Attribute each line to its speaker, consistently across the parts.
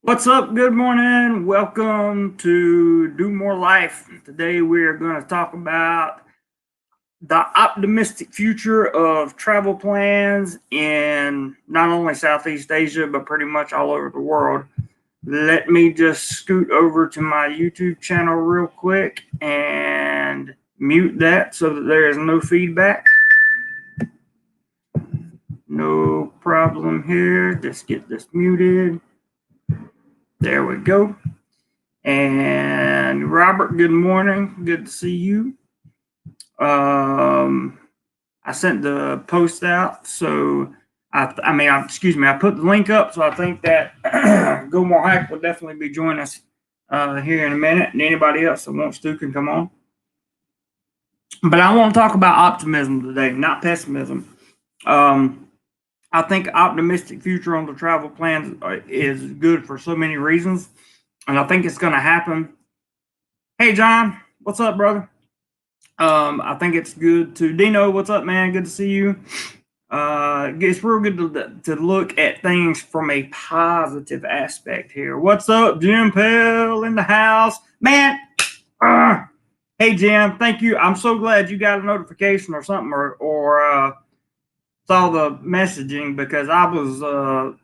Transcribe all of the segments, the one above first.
Speaker 1: What's up? Good morning. Welcome to Do More Life. Today we're going to talk about the optimistic future of travel plans in not only Southeast Asia, but pretty much all over the world. Let me just scoot over to my YouTube channel real quick and mute that so that there is no feedback. No problem here. Just get this muted. There we go. And Robert, good morning. Good to see you. I sent the post out, so I put the link up, so I think that Go More Hike will definitely be joining us here in a minute, and anybody else that wants to can come on. But I want to talk about optimism today, not pessimism. I think optimistic future on the travel plans is good for so many reasons, and I think it's going to happen. Hey, John, what's up, brother? I think it's good to Dino. What's up, man? Good to see you. It's real good to look at things from a positive aspect here. What's up, Jim Pell in the house, man? Hey, Jim, thank you. I'm so glad you got a notification or something, or saw the messaging, because I was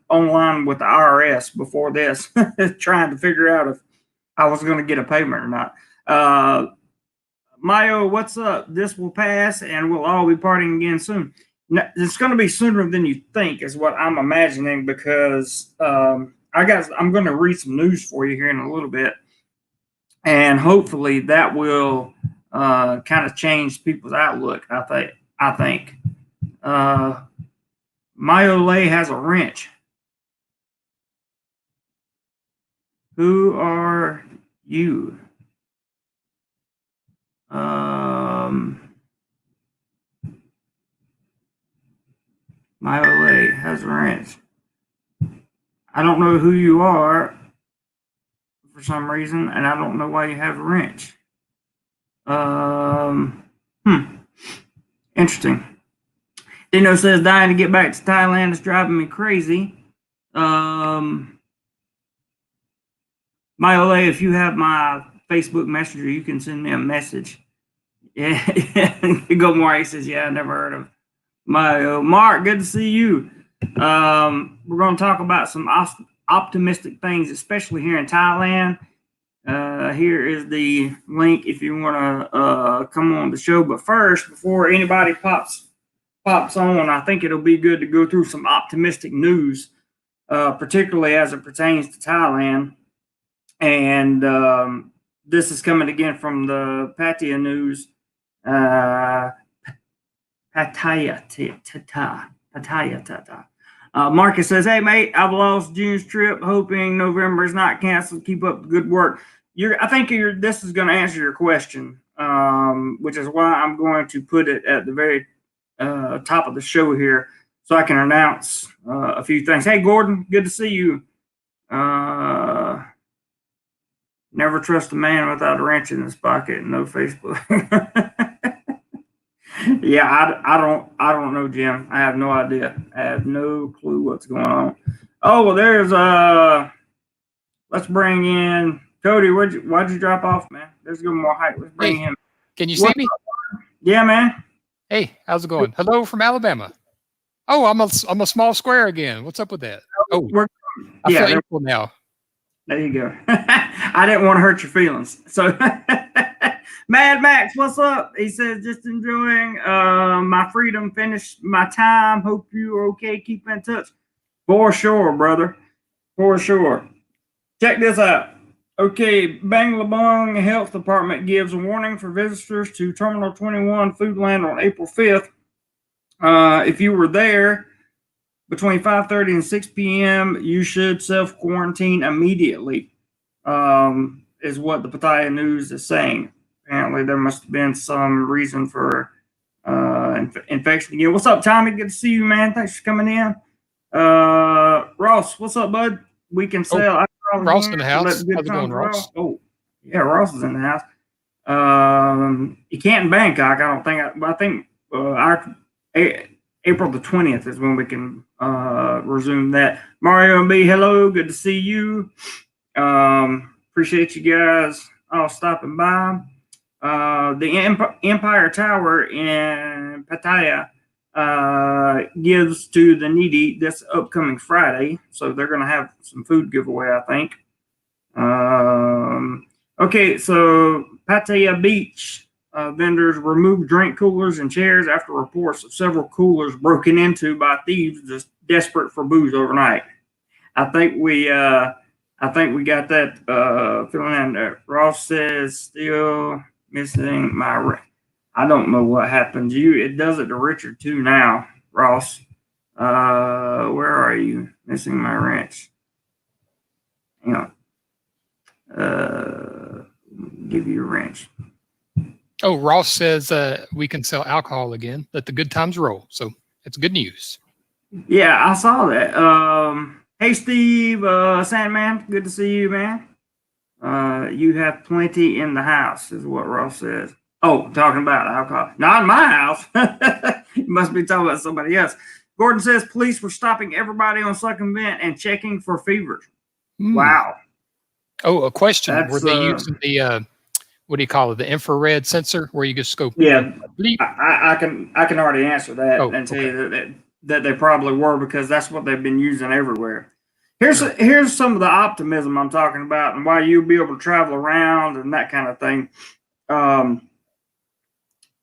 Speaker 1: online with the IRS before this, trying to figure out if I was going to get a payment or not. Mayo, what's up? This will pass, and we'll all be partying again soon. It's going to be sooner than you think, is what I'm imagining, because I'm going to read some news for you here in a little bit, and hopefully that will kind of change people's outlook. I think. Mayole has a wrench. Who are you? Mayole has a wrench. I don't know who you are for some reason, and I don't know why you have a wrench. Interesting. Dino says, dying to get back to Thailand is driving me crazy. Mayole, if you have my Facebook Messenger, you can send me a message. Yeah, Go More says, yeah, I never heard of Mayo. Mark, good to see you. We're going to talk about some optimistic things, especially here in Thailand. Here is the link if you want to come on the show. But first, before anybody pops on, I think it'll be good to go through some optimistic news, particularly as it pertains to Thailand. And this is coming again from the Pattaya news. Pattaya. Marcus says, hey, mate, I've lost June's trip, hoping November is not canceled. Keep up the good work. I think this is going to answer your question, which is why I'm going to put it at the very top of the show here, so I can announce a few things. Hey, Gordon, good to see you. Never trust a man without a wrench in his pocket. No Facebook. Yeah, I don't know, Jim. I have no idea. I have no clue what's going on. Oh, well, there's let's bring in Cody. Why'd you drop off, man? There's Go More Hike. Let's bring him.
Speaker 2: Can you see me?
Speaker 1: Yeah, man.
Speaker 2: Hey, how's it going? Hello from Alabama. Oh, I'm a small square again. What's up with that? Oh, I feel equal now.
Speaker 1: There you go. I didn't want to hurt your feelings. So, Mad Max, what's up? He says, just enjoying my freedom, finished my time. Hope you're okay. Keep in touch. For sure, brother. For sure. Check this out. Okay, Banglalong Health Department gives a warning for visitors to Terminal 21 Foodland on April 5th. If you were there between 5:30 and 6 p.m., you should self-quarantine immediately, is what the Pattaya News is saying. Apparently, there must have been some reason for infection again. What's up, Tommy? Good to see you, man. Thanks for coming in. Ross, what's up, bud? We can sell.
Speaker 2: Ross in the house. How's it going, Ross?
Speaker 1: Oh, yeah, Ross is in the house. You can't in Bangkok, I don't think. I think our April the 20th is when we can resume that. Mario and B, hello, good to see you. Appreciate you guys all stopping by. The Empire Tower in Pattaya gives to the needy this upcoming Friday, so they're going to have some food giveaway, I think. Okay, so Pattaya Beach vendors removed drink coolers and chairs after reports of several coolers broken into by thieves just desperate for booze overnight. I think we got that filling in there. Ross says still missing my. I don't know what happened to you. It does it to Richard too now, Ross. Where are you? Missing my wrench. Hang on. Give you a wrench.
Speaker 2: Oh, Ross says we can sell alcohol again. Let the good times roll. So it's good news.
Speaker 1: Yeah, I saw that. Hey, Steve, Sandman, good to see you, man. You have plenty in the house, is what Ross says. Oh, talking about alcohol. Not in my house. You must be talking about somebody else. Gordon says police were stopping everybody on circumvent and checking for fevers. Wow.
Speaker 2: Oh, a question. Were they using the what do you call it? The infrared sensor where you just go.
Speaker 1: Yeah, I can already answer that and tell you that they probably were, because that's what they've been using everywhere. Here's some of the optimism I'm talking about and why you'll be able to travel around and that kind of thing.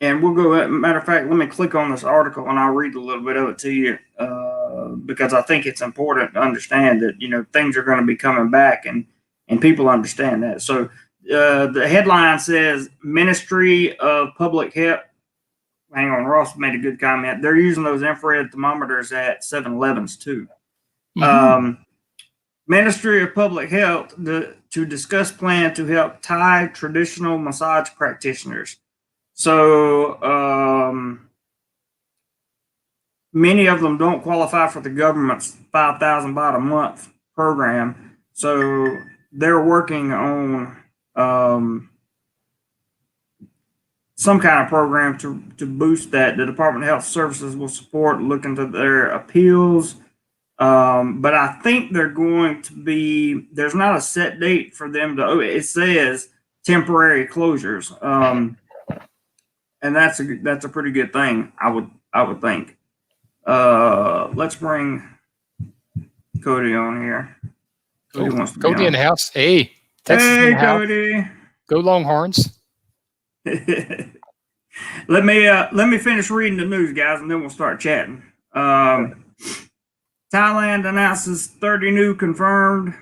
Speaker 1: And we'll go. Matter of fact, let me click on this article and I'll read a little bit of it to you because I think it's important to understand that things are going to be coming back and people understand that. So the headline says Ministry of Public Health. Hang on, Ross made a good comment. They're using those infrared thermometers at 7-Elevens too. Ministry of Public Health to discuss plan to help Thai traditional massage practitioners. So many of them don't qualify for the government's 5,000 baht a month program. So they're working on some kind of program to boost that. The Department of Health Services will support looking to their appeals. But I think they're going to be, there's not a set date for them to, it says temporary closures. And that's a pretty good thing, I would think. Let's bring Cody on here.
Speaker 2: Cody wants to be in the house. Hey, Texas
Speaker 1: hey,
Speaker 2: in the
Speaker 1: Cody.
Speaker 2: House. Go Longhorns.
Speaker 1: Let me finish reading the news, guys, and then we'll start chatting. Thailand announces 30 new confirmed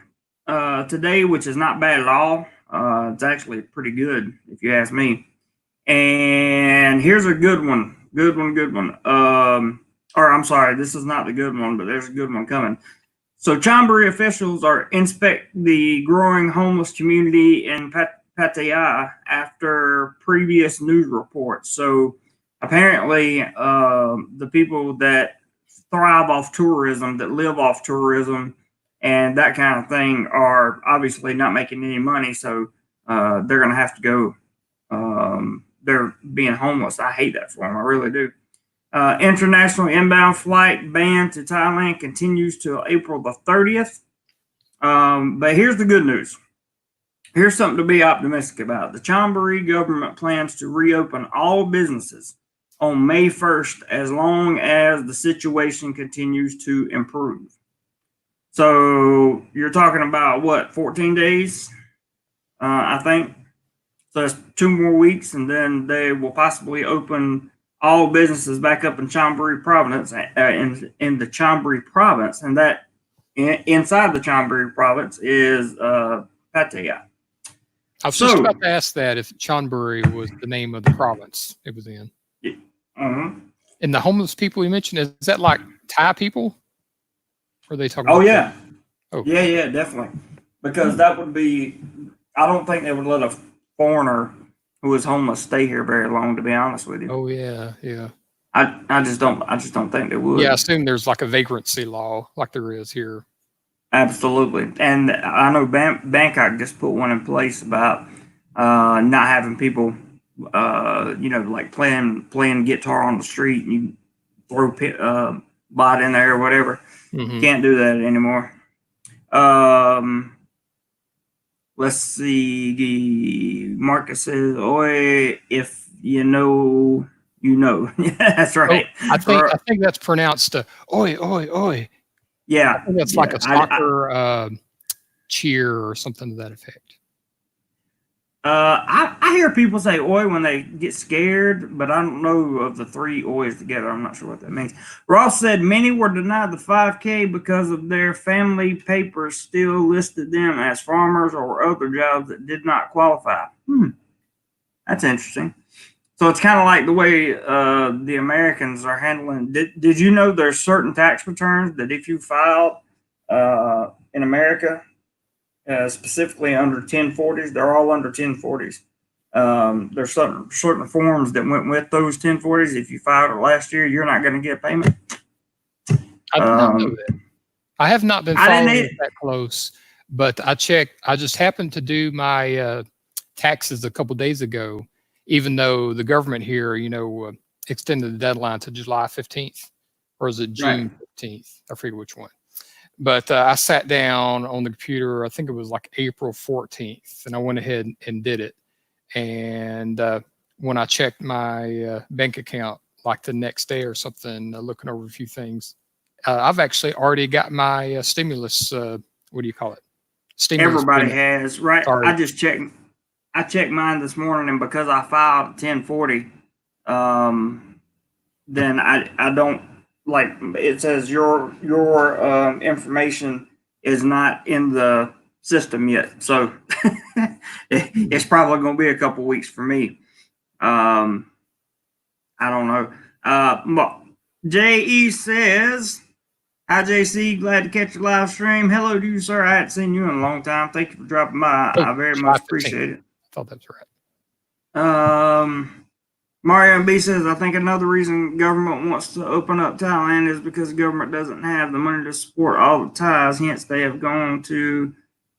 Speaker 1: today, which is not bad at all. It's actually pretty good, if you ask me. And here's a good one. Or I'm sorry, this is not the good one, but there's a good one coming. So Chonburi officials are inspect the growing homeless community in Pattaya after previous news reports. So apparently the people that thrive off tourism, that live off tourism and that kind of thing are obviously not making any money. So they're going to have to go. They're being homeless. I hate that for them. I really do. International inbound flight ban to Thailand continues till April the 30th. But here's the good news. Here's something to be optimistic about. The Chonburi government plans to reopen all businesses on May 1st as long as the situation continues to improve. So you're talking about what, 14 days, I think. So that's 2 more weeks, and then they will possibly open all businesses back up in Chonburi province, in the Chonburi province, and that inside the Chonburi province is Pattaya.
Speaker 2: I was just about to ask that if Chonburi was the name of the province it was in. And the homeless people you mentioned, is that like Thai people? Or are they talking about?
Speaker 1: Yeah. Oh, yeah, definitely. Because that would be, I don't think they would let a foreigner who is homeless stay here very long, to be honest with you.
Speaker 2: Oh yeah.
Speaker 1: I just don't think they would.
Speaker 2: Yeah, I assume there's like a vagrancy law like there is here.
Speaker 1: Absolutely. And I know Bangkok just put one in place about not having people like playing guitar on the street. throw bot in there or whatever.
Speaker 2: Mm-hmm.
Speaker 1: Can't do that anymore. Let's see. Marcus says, "Oi, if you know, you know." Yeah, that's right.
Speaker 2: Oh, I think that's pronounced oi, oi, oi.
Speaker 1: Yeah,
Speaker 2: I think that's like a soccer cheer or something to that effect.
Speaker 1: I hear people say "oi" when they get scared, but I don't know of the three "ois" together. I'm not sure what that means. Ross said many were denied the 5K because of their family papers still listed them as farmers or other jobs that did not qualify. That's interesting. So it's kind of like the way the Americans are handling. Did you know there's certain tax returns that if you filed in America, specifically under 1040s, they're all under 1040s. There's certain forms that went with those 1040s. If you filed it last year, you're not going to get payment.
Speaker 2: I did not know that. I have not been following it that close, but I checked. I just happened to do my taxes a couple days ago, even though the government here, extended the deadline to July 15th, or is it June 15th? I forget which one. But I sat down on the computer, I think it was like April 14th, and I went ahead and did it. And when I checked my bank account, like the next day or something, looking over a few things, I've actually already got my stimulus, what do you call it? Stimulus
Speaker 1: Everybody
Speaker 2: payment.
Speaker 1: has, right?
Speaker 2: Sorry.
Speaker 1: I checked mine this morning, and because I filed 1040, then I don't, like, it says your information is not in the system yet, so it's probably going to be a couple weeks for me. I don't know. JE says, "Hi JC, glad to catch your live stream. Hello to you, sir. I hadn't seen you in a long time. Thank you for dropping by. I very much appreciate it."
Speaker 2: I thought that's right.
Speaker 1: Mario B says, "I think another reason government wants to open up Thailand is because the government doesn't have the money to support all the Thais. Hence, they have gone to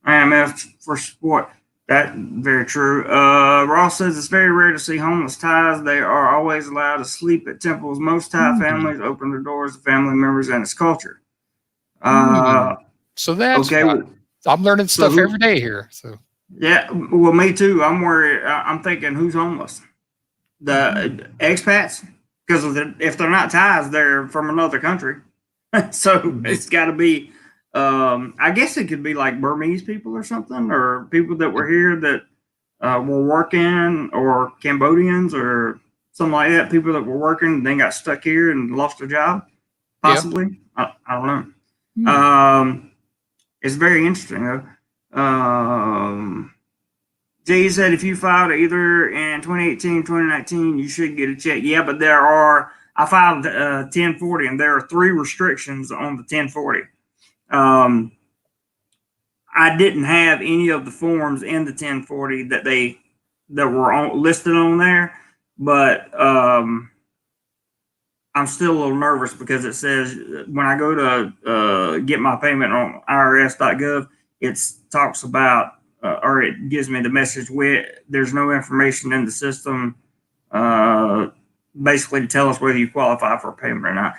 Speaker 1: IMF for support." That's very true. Ross says, "It's very rare to see homeless Thais. They are always allowed to sleep at temples. Most Thai families open their doors to family members and its culture."
Speaker 2: So that's
Speaker 1: okay.
Speaker 2: Well, I'm learning stuff every day here. So
Speaker 1: yeah, well, me too. I'm worried. I'm thinking, who's homeless? The expats, because if they're not Thais, they're from another country. So it's got to be. I guess it could be like Burmese people or something, or people that were here that were working, or Cambodians or something like that. People that were working and then got stuck here and lost their job, possibly. I don't know. It's very interesting though. Jay said, "If you filed either in 2018, 2019, you should get a check." Yeah, but I filed 1040, and there are 3 restrictions on the 1040. I didn't have any of the forms in the 1040 that were listed on there, but I'm still a little nervous because it says when I go to get my payment on IRS.gov, it talks about or it gives me the message where there's no information in the system basically to tell us whether you qualify for a payment or not.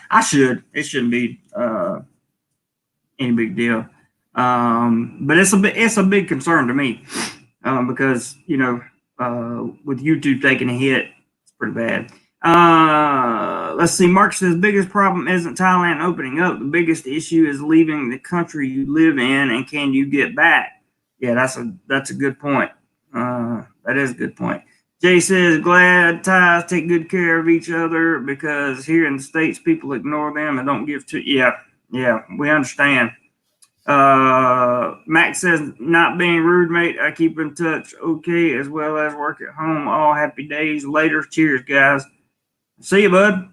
Speaker 1: It shouldn't be any big deal. But it's a big concern to me because, with YouTube taking a hit, it's pretty bad. Let's see. Mark says, "Biggest problem isn't Thailand opening up. The biggest issue is leaving the country you live in, and can you get back?" Yeah, that's a good point. That is a good point. Jay says, "Glad Thais take good care of each other because here in the States, people ignore them and don't give to." Yeah, we understand. Max says, "Not being rude, mate. I keep in touch okay, as well as work at home. All happy days. Later. Cheers, guys." See you, bud.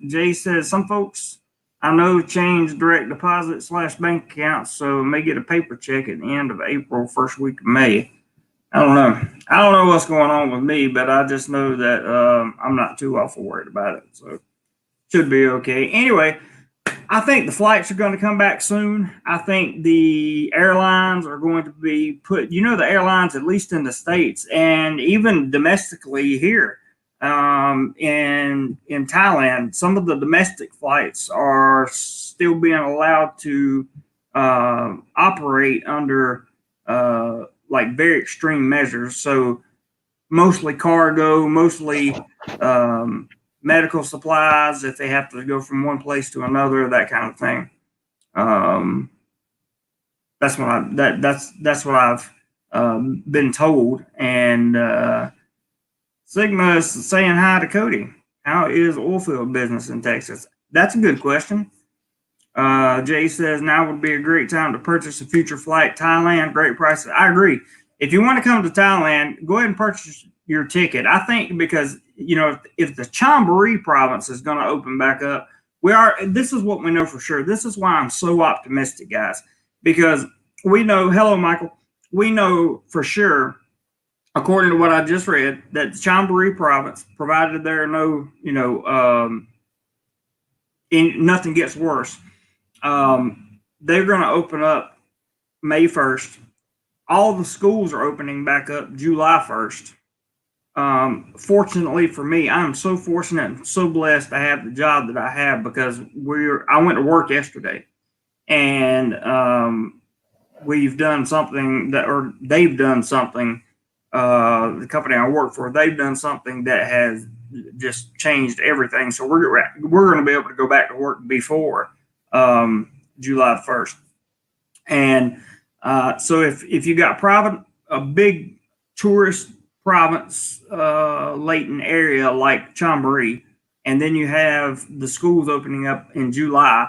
Speaker 1: Jay says, "Some folks I know change direct deposit / bank accounts, so may get a paper check at the end of April, first week of May." I don't know what's going on with me, but I just know that I'm not too awful worried about it, so should be okay. Anyway, I think the flights are going to come back soon. I think the airlines are going to be the airlines, at least in the States and even domestically here, in Thailand, some of the domestic flights are still being allowed to operate under like very extreme measures. So mostly cargo, mostly medical supplies if they have to go from one place to another, that kind of thing. That's what I've been told. And Sigma is saying hi to Cody. How is oilfield business in Texas? That's a good question. Jay says now would be a great time to purchase a future flight. Thailand, great prices. I agree. If you want to come to Thailand, go ahead and purchase your ticket. I think because if the Chonburi province is going to open back up, this is what we know for sure. This is why I'm so optimistic, guys, because we know. Hello, Michael. We know for sure, according to what I just read, that the Chonburi province, provided there are no, nothing gets worse, they're going to open up May 1st. All the schools are opening back up July 1st. Fortunately for me, I'm so fortunate and so blessed to have the job that I have, because I went to work yesterday, and we've done something they've done something. The company I work for, they've done something that has just changed everything. So we're going to be able to go back to work before July 1st. And so if you got a big tourist province, latent area like Chonburi, and then you have the schools opening up in July,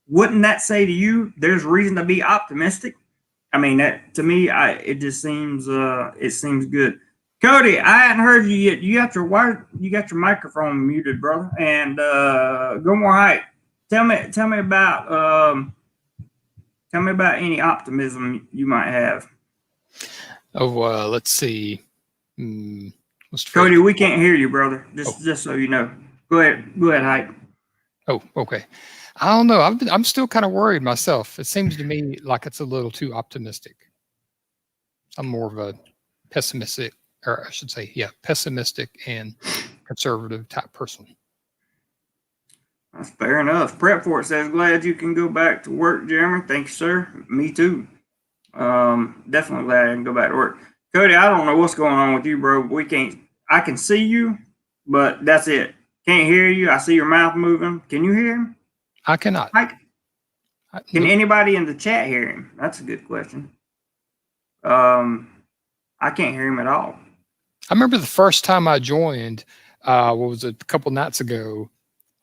Speaker 1: wouldn't that say to you there's reason to be optimistic? I mean, that to me, it just seems good. Cody, I hadn't heard you yet. You got your microphone muted, brother. And go more height. Tell me about any optimism you might have.
Speaker 2: Oh, let's see.
Speaker 1: Cody, we can't hear you, brother. Just so you know. Go ahead, Hype.
Speaker 2: Oh, okay. I don't know. I'm still kind of worried myself. It seems to me like it's a little too optimistic. I'm more of a pessimistic, or I should say, pessimistic and conservative type person.
Speaker 1: That's fair enough. Prep for it says, glad you can go back to work, Jeremy. Thank you, sir. Me too. Definitely glad I can go back to work. Cody, I don't know what's going on with you, bro. I can see you, but that's it. Can't hear you. I see your mouth moving. Can you hear him?
Speaker 2: I cannot.
Speaker 1: Can anybody in the chat hear him? That's a good question. I can't hear him at all.
Speaker 2: I remember the first time I joined, what was it, a couple nights ago,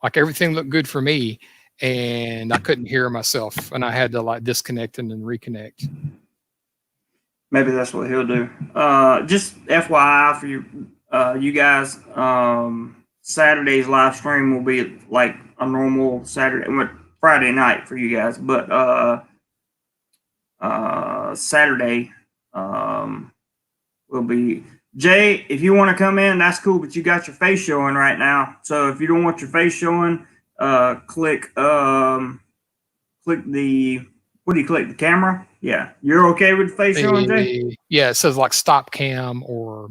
Speaker 2: like everything looked good for me and I couldn't hear myself and I had to like disconnect and then reconnect.
Speaker 1: Maybe that's what he'll do. Just FYI for you guys, Saturday's live stream will be like a normal Friday night for you guys, but Saturday will be. Jay, if you want to come in, that's cool, but you got your face showing right now. So if you don't want your face showing, click the, what do you click, the camera? Yeah. You're okay with the face showing, Jay?
Speaker 2: Yeah, it says like stop cam or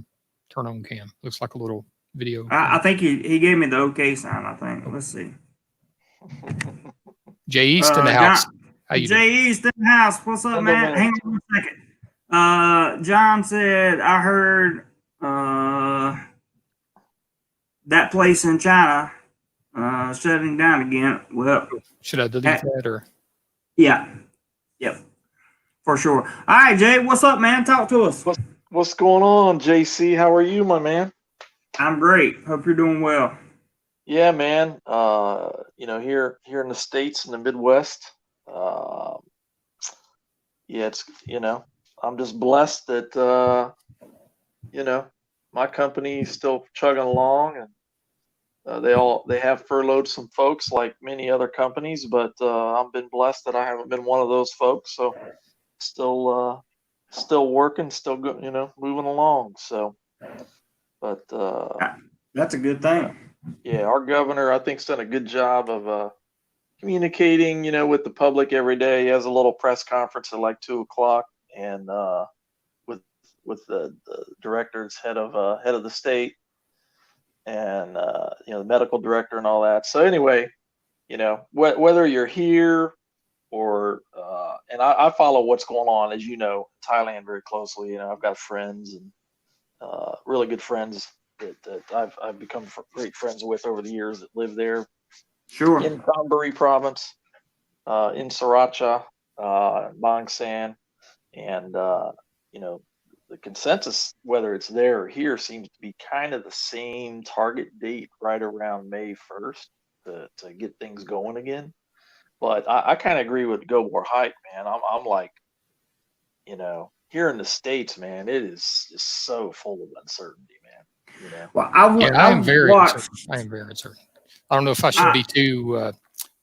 Speaker 2: turn on cam. Looks like a little video.
Speaker 1: I think he gave me the okay sign, I think. Let's see.
Speaker 2: Jay East in the house.
Speaker 1: How you doing? East in the house. What's up, man? Hang on a second. John said, I heard that place in China shutting down again. Well,
Speaker 2: should I delete that or?
Speaker 1: Yeah. Yep. For sure. All right, Jay, what's up, man? Talk to us.
Speaker 3: What's going on, JC? How are you, my man?
Speaker 1: I'm great. Hope you're doing well.
Speaker 3: Yeah, man. Here in the States, in the Midwest, it's, I'm just blessed that, my company is still chugging along, and they have furloughed some folks like many other companies, but I've been blessed that I haven't been one of those folks. So still working, still moving along. So, but
Speaker 1: that's a good thing.
Speaker 3: Yeah, our governor, I think, has done a good job of communicating, with the public every day. He has a little press conference at like 2:00, and with the director's head of the state, and you know, the medical director and all that. So anyway, you know, whether you're here or and I follow what's going on, as you know, in Thailand very closely. You know, I've got friends and really good friends that I've become great friends with over the years that live there
Speaker 1: Sure.
Speaker 3: in Thonburi province, in Sriracha, Bang San, and you know, the consensus, whether it's there or here, seems to be kind of the same target date, right around May 1st, to get things going again. But I kind of agree with Go More Hike, man. I'm like, you know, here in the States, man, it is just so full of uncertainty, man. You know.
Speaker 1: Well,
Speaker 2: I am very uncertain. I am very uncertain. I don't know if I should be too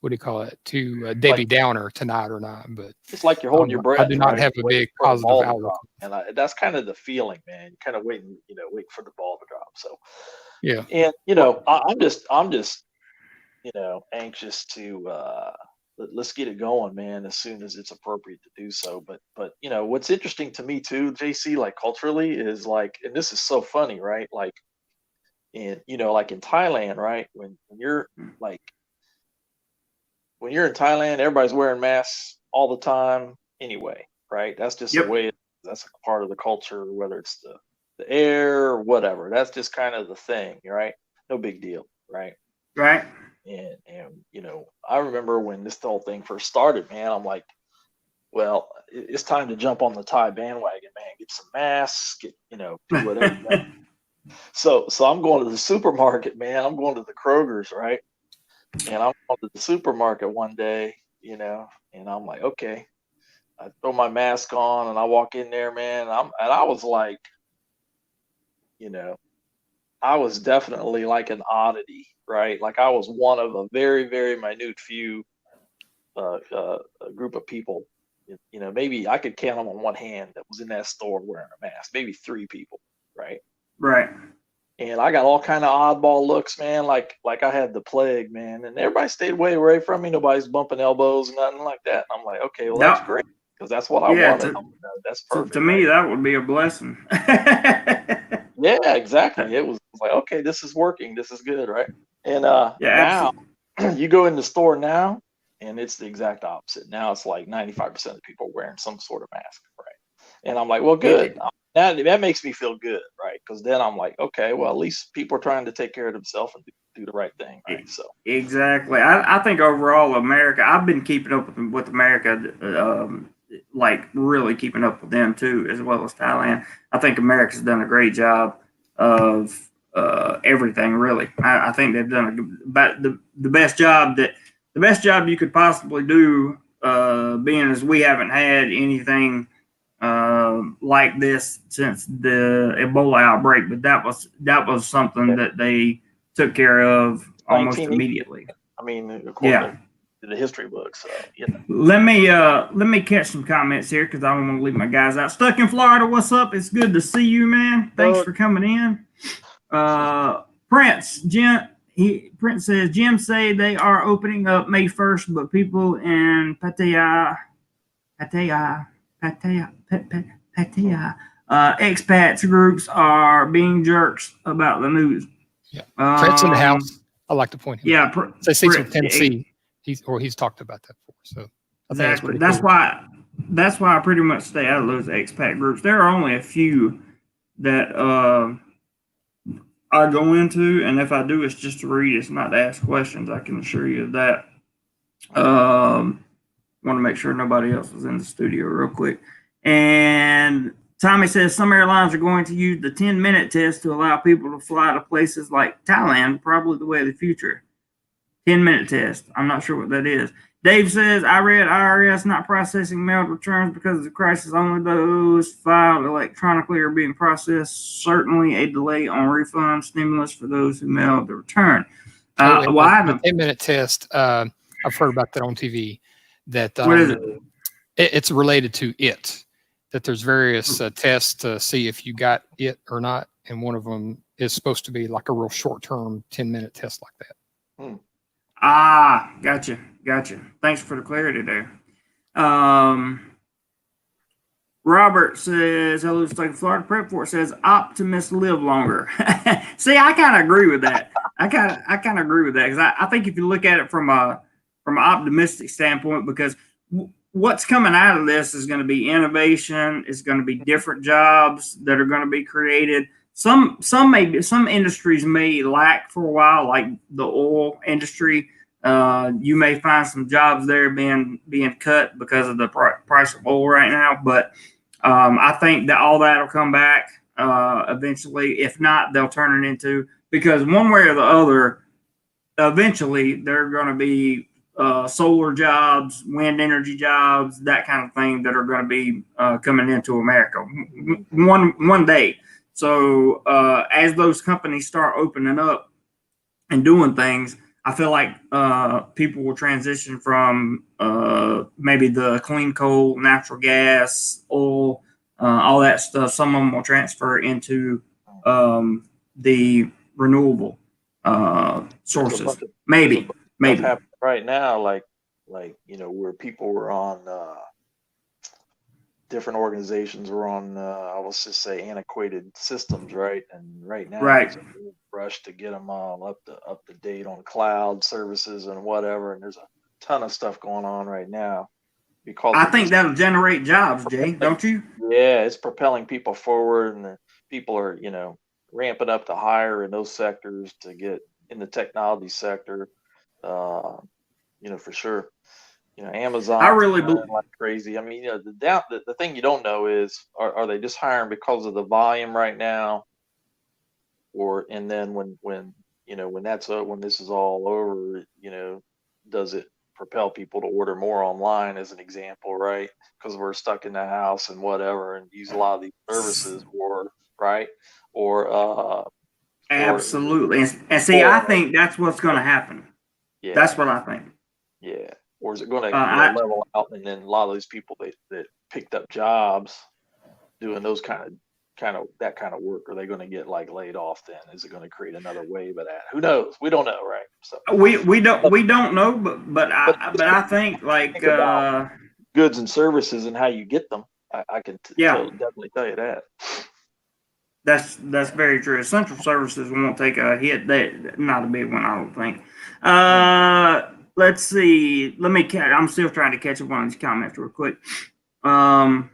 Speaker 2: what do you call it? Too Debbie Downer tonight or not, but
Speaker 3: it's like you're holding your breath.
Speaker 2: I do not have a big positive outlook,
Speaker 3: and that's kind of the feeling, man. You're kind of waiting, you know, waiting for the ball to drop. So
Speaker 2: yeah,
Speaker 3: and you know, I'm just, you know, anxious to let's get it going, man, as soon as it's appropriate to do so. But you know, what's interesting to me too, JC, like culturally, is like, and this is so funny, right? Like, in, you know, like in Thailand, right? When you're like, when you're in Thailand, everybody's wearing masks all the time anyway, right? That's just the way that's a part of the culture, whether it's the air or whatever. That's just kind of the thing, right? No big deal, right?
Speaker 1: Right.
Speaker 3: And you know, I remember when this whole thing first started, man, I'm like, well, it's time to jump on the Thai bandwagon, man. Get some masks, get, you know, do whatever. So I'm going to the supermarket, man. I'm going to the Kroger's, right? And I'm going to the supermarket one day, you know, and I'm like, okay. I throw my mask on and I walk in there, man. And I was like, you know, I was definitely like an oddity, right? Like I was one of a very, very minute few a group of people. You know, maybe I could count them on one hand that was in that store wearing a mask. Maybe 3 people, right?
Speaker 1: Right.
Speaker 3: And I got all kind of oddball looks, man, like I had the plague, man. And everybody stayed way away from me. Nobody's bumping elbows, nothing like that. And I'm like, okay, well, that's great, because that's what I wanted. That's perfect.
Speaker 1: To me, that would be a blessing.
Speaker 3: Yeah, exactly. It was like, okay, this is working. This is good, right? And now you go in the store now, and it's the exact opposite. Now it's like 95% of the people wearing some sort of mask, right? And I'm like, well, good. That makes me feel good, right? Because then I'm like, okay, well, at least people are trying to take care of themselves and do the right thing, right? So
Speaker 1: exactly. I think overall, America, I've been keeping up with America, like really keeping up with them too, as well as Thailand. I think America's done a great job of everything. Really, I think they've done the best job you could possibly do. Being as we haven't had anything like this since the Ebola outbreak, but that was something that they took care of almost immediately.
Speaker 3: I mean, according to the history books. So, you know.
Speaker 1: Let me catch some comments here because I don't want to leave my guys out. Stuck in Florida, what's up? It's good to see you, man. Thanks for coming in. Prince says Jim say they are opening up May 1st, but people in Pattaya, expats groups are being jerks about the news.
Speaker 2: Yeah, Prince in the house. I like to point him.
Speaker 1: Yeah,
Speaker 2: he's from Tennessee. He's talked about that before. So
Speaker 1: exactly. That's why I pretty much stay out of those expat groups. There are only a few that I go into, and if I do, it's just to read. It's not to ask questions. I can assure you of that. Want to make sure nobody else is in the studio real quick. And Tommy says some airlines are going to use the 10-minute test to allow people to fly to places like Thailand, probably the way of the future. 10-minute test. I'm not sure what that is. Dave says, I read IRS not processing mailed returns because of the crisis. Only those filed electronically are being processed. Certainly a delay on refund stimulus for those who mailed the return.
Speaker 2: The 10-minute test, I've heard about that on TV. That
Speaker 1: what is it?
Speaker 2: It's related to it. That there's various tests to see if you got it or not, and one of them is supposed to be like a real short-term 10-minute test like that.
Speaker 1: Gotcha. Thanks for the clarity there. Robert says, hello, State of Florida. Prep for it says, optimists live longer. See, I kind of agree with that. I kind of agree with that because I think if you look at it from an optimistic standpoint, because what's coming out of this is going to be innovation. It's going to be different jobs that are going to be created. Some industries may lack for a while, like the oil industry. You may find some jobs there being cut because of the price of oil right now, but I think that all that will come back eventually. If not, they'll turn it into, because one way or the other, eventually they're going to be solar jobs, wind energy jobs, that kind of thing that are going to be coming into America one day. So as those companies start opening up and doing things, I feel like people will transition from maybe the clean coal, natural gas, oil, all that stuff. Some of them will transfer into the renewable sources. Maybe.
Speaker 3: Right now, like where people were on different organizations were on, I will just say, antiquated systems, right? And right now,
Speaker 1: right,
Speaker 3: rush to get them all up to date on cloud services and whatever. And there's a ton of stuff going on right now because
Speaker 1: I think that'll generate jobs, Jay. Don't you?
Speaker 3: Yeah, it's propelling people forward, and people are ramping up to hire in those sectors to get in the technology sector. For sure. Amazon.
Speaker 1: I really believe
Speaker 3: like crazy. I mean, the thing you don't know is are they just hiring because of the volume right now, and then when this is all over, does it propel people to order more online, as an example, right? Because we're stuck in the house and whatever, and use a lot of these services,
Speaker 1: absolutely. And see, I think that's what's going to happen.
Speaker 3: Yeah,
Speaker 1: that's what I think.
Speaker 3: Yeah. Or is it going to level out, and then a lot of these people that picked up jobs doing those kind of work, are they going to get laid off? Then is it going to create another wave of that? Who knows? We don't know, right? So
Speaker 1: we don't know, but I think
Speaker 3: goods and services and how you get them. I can definitely tell you that.
Speaker 1: That's very true. Essential services won't take a hit. That not a big one, I don't think. Let's see. I'm still trying to catch up on these comments real quick. Prep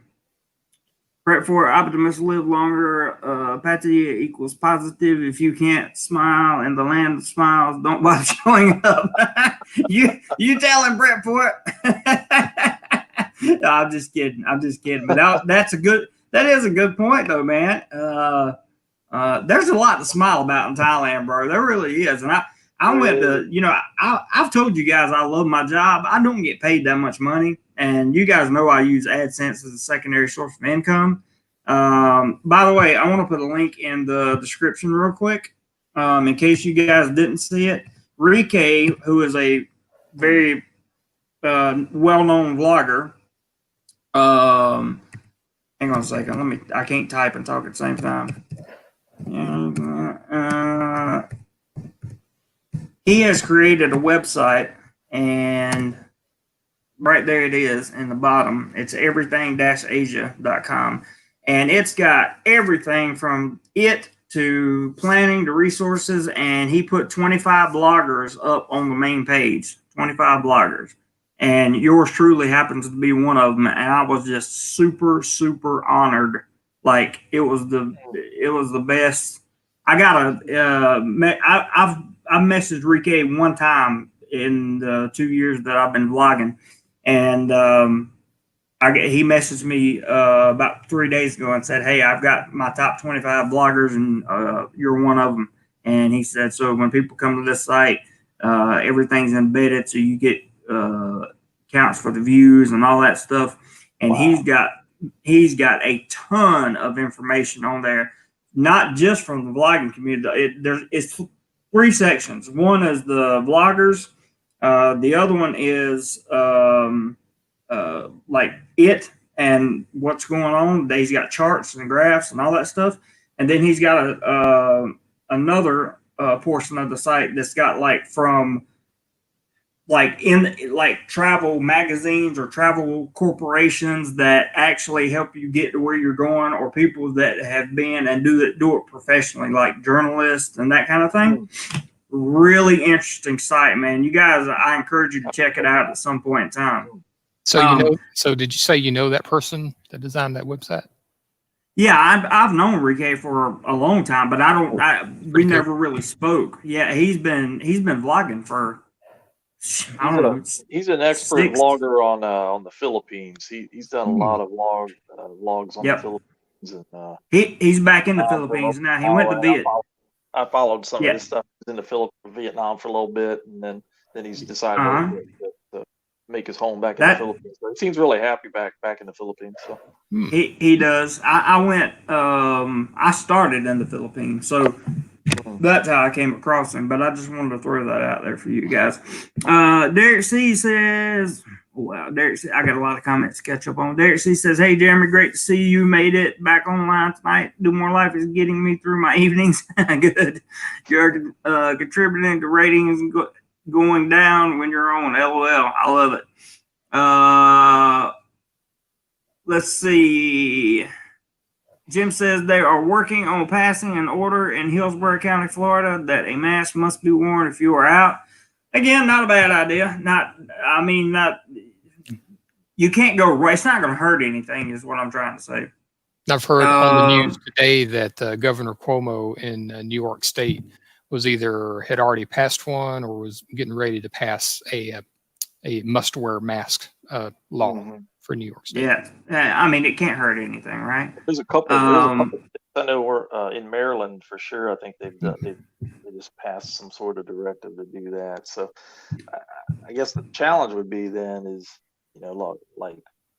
Speaker 1: for optimists live longer. Pattaya equals positive. If you can't smile in the land of smiles, don't bother showing up. you telling Brett for it? No, I'm just kidding. But that is a good point, though, man. There's a lot to smile about in Thailand, bro. There really is. And I went to, I've told you guys I love my job. I don't get paid that much money. And you guys know I use AdSense as a secondary source of income. By the way, I want to put a link in the description real quick, in case you guys didn't see it. Rike, who is a very well-known vlogger. Hang on a second. I can't type and talk at the same time. He has created a website, and right there it is in the bottom. It's everything-asia.com. And it's got everything from it to planning to resources. And he put 25 bloggers up on the main page, 25 bloggers. And yours truly happens to be one of them. And I was just super, super honored. Like it was the best. I got I've messaged Rike one time in the 2 years that I've been vlogging, and he messaged me about 3 days ago and said, "Hey, I've got my top 25 bloggers, and you're one of them." And he said, "So when people come to this site, everything's embedded, so you get counts for the views and all that stuff." And wow. He's got a ton of information on there, not just from the vlogging community. It's 3 sections. One is the vloggers. The other one is like it and what's going on. He's got charts and graphs and all that stuff. And then he's got another portion of the site that's got from like travel magazines or travel corporations that actually help you get to where you're going, or people that have been and do it professionally, like journalists and that kind of thing. Really interesting site, man. You guys, I encourage you to check it out at some point in time.
Speaker 2: So so did you say that person that designed that website?
Speaker 1: Yeah, I've known Enrique for a long time, but we never really spoke. Yeah, he's been vlogging for, I don't know.
Speaker 3: He's an expert vlogger on the Philippines. He's done a lot of vlogs on the Philippines, and
Speaker 1: he's back in the Philippines now. He went to Vietnam.
Speaker 3: I followed some of his stuff. He's in the Vietnam for a little bit, and then he's decided to make his home back in the Philippines. So he seems really happy back in the Philippines. So
Speaker 1: he does. I went. I started in the Philippines, so that's how I came across him. But I just wanted to throw that out there for you guys. Derek C says, "Wow, Derek C, I got a lot of comments to catch up on." Derek C says, "Hey Jeremy, great to see you made it back online tonight. DoMoreLife is getting me through my evenings. Good. You're contributing to ratings going down when you're on. LOL. I love it." Let's see. Jim says they are working on passing an order in Hillsborough County, Florida, that a mask must be worn if you are out. Again, not a bad idea. You can't go right. It's not going to hurt anything, is what I'm trying to say.
Speaker 2: I've heard on the news today that Governor Cuomo in New York State had already passed one or was getting ready to pass a must-wear mask law for New York State.
Speaker 1: Yeah, I mean, it can't hurt anything, right?
Speaker 3: There's a couple. I know we're in Maryland for sure. I think they just passed some sort of directive to do that. So I guess the challenge would be then is, like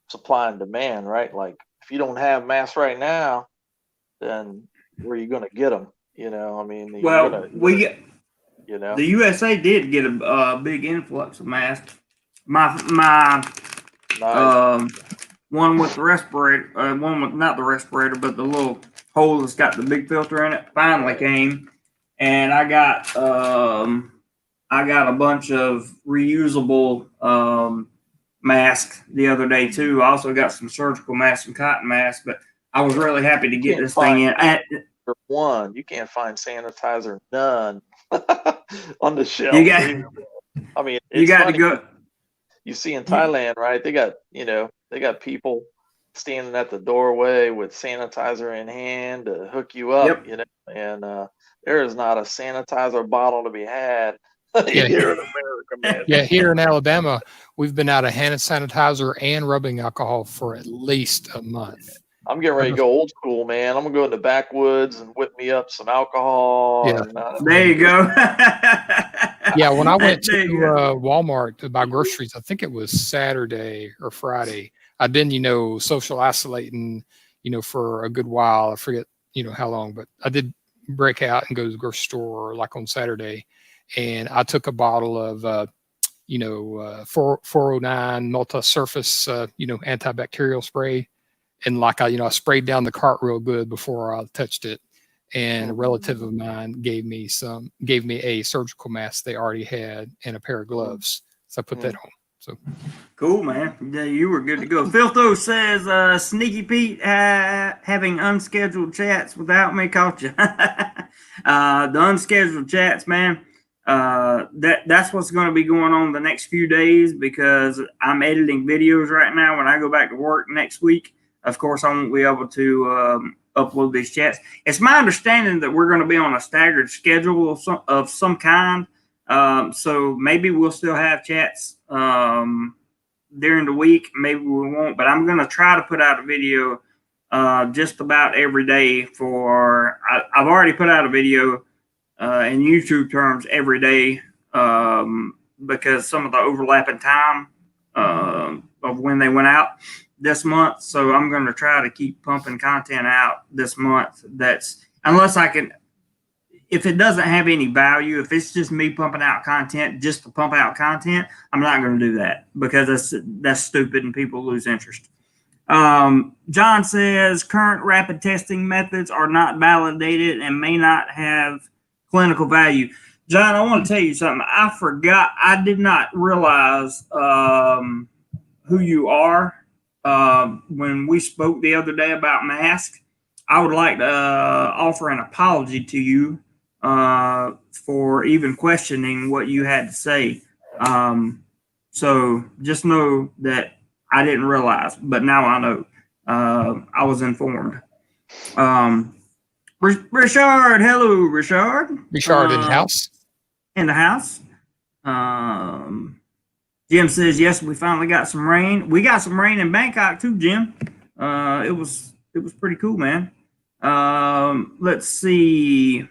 Speaker 3: supply and demand, right? Like if you don't have masks right now, then where are you going to get them?
Speaker 1: The USA did get a big influx of masks. My one with the respirator, one with not the respirator, but the little hole that's got the big filter in it, finally came, and I got a bunch of reusable masks the other day too. I also got some surgical masks, some cotton masks, but I was really happy to get this thing in.
Speaker 3: For one, you can't find sanitizer, none on the shelf.
Speaker 1: You got to go.
Speaker 3: You see in Thailand, right? They got people standing at the doorway with sanitizer in hand to hook you up, and there is not a sanitizer bottle to be had here in America, man.
Speaker 2: Yeah, here in Alabama, we've been out of hand sanitizer and rubbing alcohol for at least a month.
Speaker 3: I'm getting ready to go old school, man. I'm gonna go in the backwoods and whip me up some alcohol.
Speaker 1: Yeah, there you go.
Speaker 2: Yeah, when I went to Walmart to buy groceries, I think it was Saturday or Friday. I'd been, social isolating, for a good while. I forget, how long, but I did break out and go to the grocery store like on Saturday, and I took a bottle of, 409 multi-surface, antibacterial spray. And I sprayed down the cart real good before I touched it. And a relative of mine gave me a surgical mask they already had and a pair of gloves. So I put that on. So
Speaker 1: cool, man. Yeah, you were good to go. Filtho says, Sneaky Pete having unscheduled chats without me caught you. The unscheduled chats, man. That's what's going to be going on the next few days, because I'm editing videos right now. When I go back to work next week, of course, I won't be able to upload these chats. It's my understanding that we're going to be on a staggered schedule of some kind. So maybe we'll still have chats during the week. Maybe we won't, but I'm going to try to put out a video just about every day I've already put out a video in YouTube terms every day because some of the overlapping time of when they went out this month. So I'm going to try to keep pumping content out this month. That's unless I can, if it doesn't have any value, if it's just me pumping out content just to pump out content, I'm not going to do that because that's stupid and people lose interest. John says current rapid testing methods are not validated and may not have clinical value. John, I want to tell you something. I forgot. I did not realize who you are when we spoke the other day about masks. I would like to offer an apology to you for even questioning what you had to say. So just know that I didn't realize, but now I know. I was informed. Richard, hello, Richard.
Speaker 2: Richard in the house.
Speaker 1: In the house. Jim says, yes, we finally got some rain. We got some rain in Bangkok too, Jim. It was pretty cool, man. Let's see.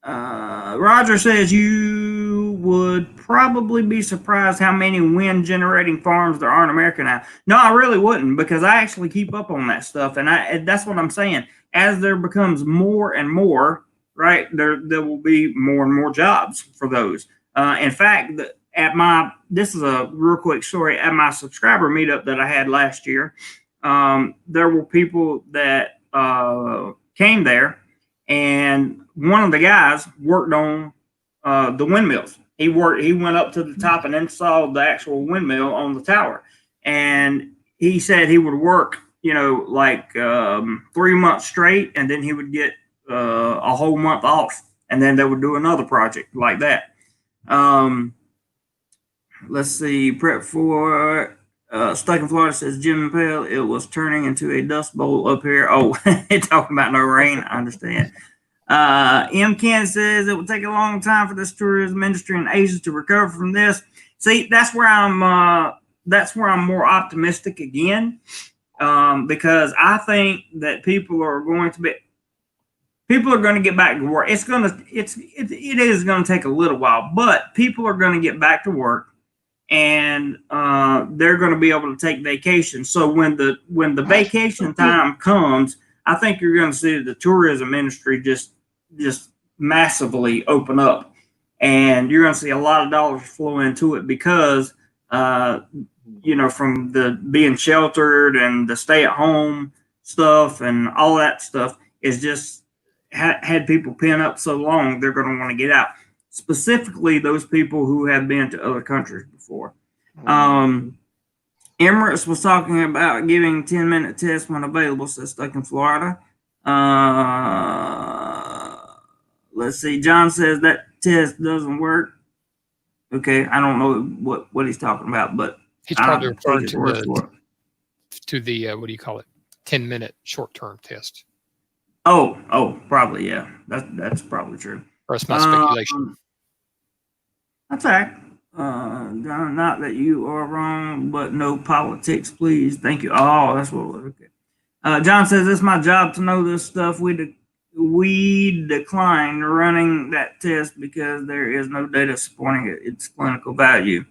Speaker 1: Roger says you would probably be surprised how many wind generating farms there are in America now. No, I really wouldn't, because I actually keep up on that stuff, and that's what I'm saying. As there becomes more and more, right, there will be more and more jobs for those. In fact, this is a real quick story. At my subscriber meetup that I had last year, there were people that came there, and one of the guys worked on the windmills. He went up to the top and installed the actual windmill on the tower. And he said he would work, like 3 months straight, and then he would get a whole month off, and then they would do another project like that. Let's see. Prep for Stuck in Florida says Jim Pell. It was turning into a dust bowl up here. Oh, talking about no rain. I understand. M. Ken says it will take a long time for this tourism industry in Asia to recover from this. See, that's where I'm more optimistic again, because I think that people are going to get back to work. It is going to take a little while, but people are going to get back to work, and they're going to be able to take vacation. So when the vacation time comes, I think you're going to see the tourism industry just massively open up, and you're going to see a lot of dollars flow into it because from the being sheltered and the stay at home stuff and all that stuff is just had people pin up so long, they're going to want to get out. Specifically, those people who have been to other countries before. Emirates was talking about giving 10-minute tests when available, says Stuck in Florida. Let's see. John says that test doesn't work. Okay, I don't know what he's talking about, but
Speaker 2: he's probably referring to the what do you call it? 10-minute short-term test.
Speaker 1: Oh, probably, yeah. That's probably true.
Speaker 2: Or it's my speculation.
Speaker 1: That's all right. John, not that you are wrong, but no politics, please. Thank you. Oh, that's what it was. Okay. John says it's my job to know this stuff. We decline running that test because there is no data supporting its clinical value.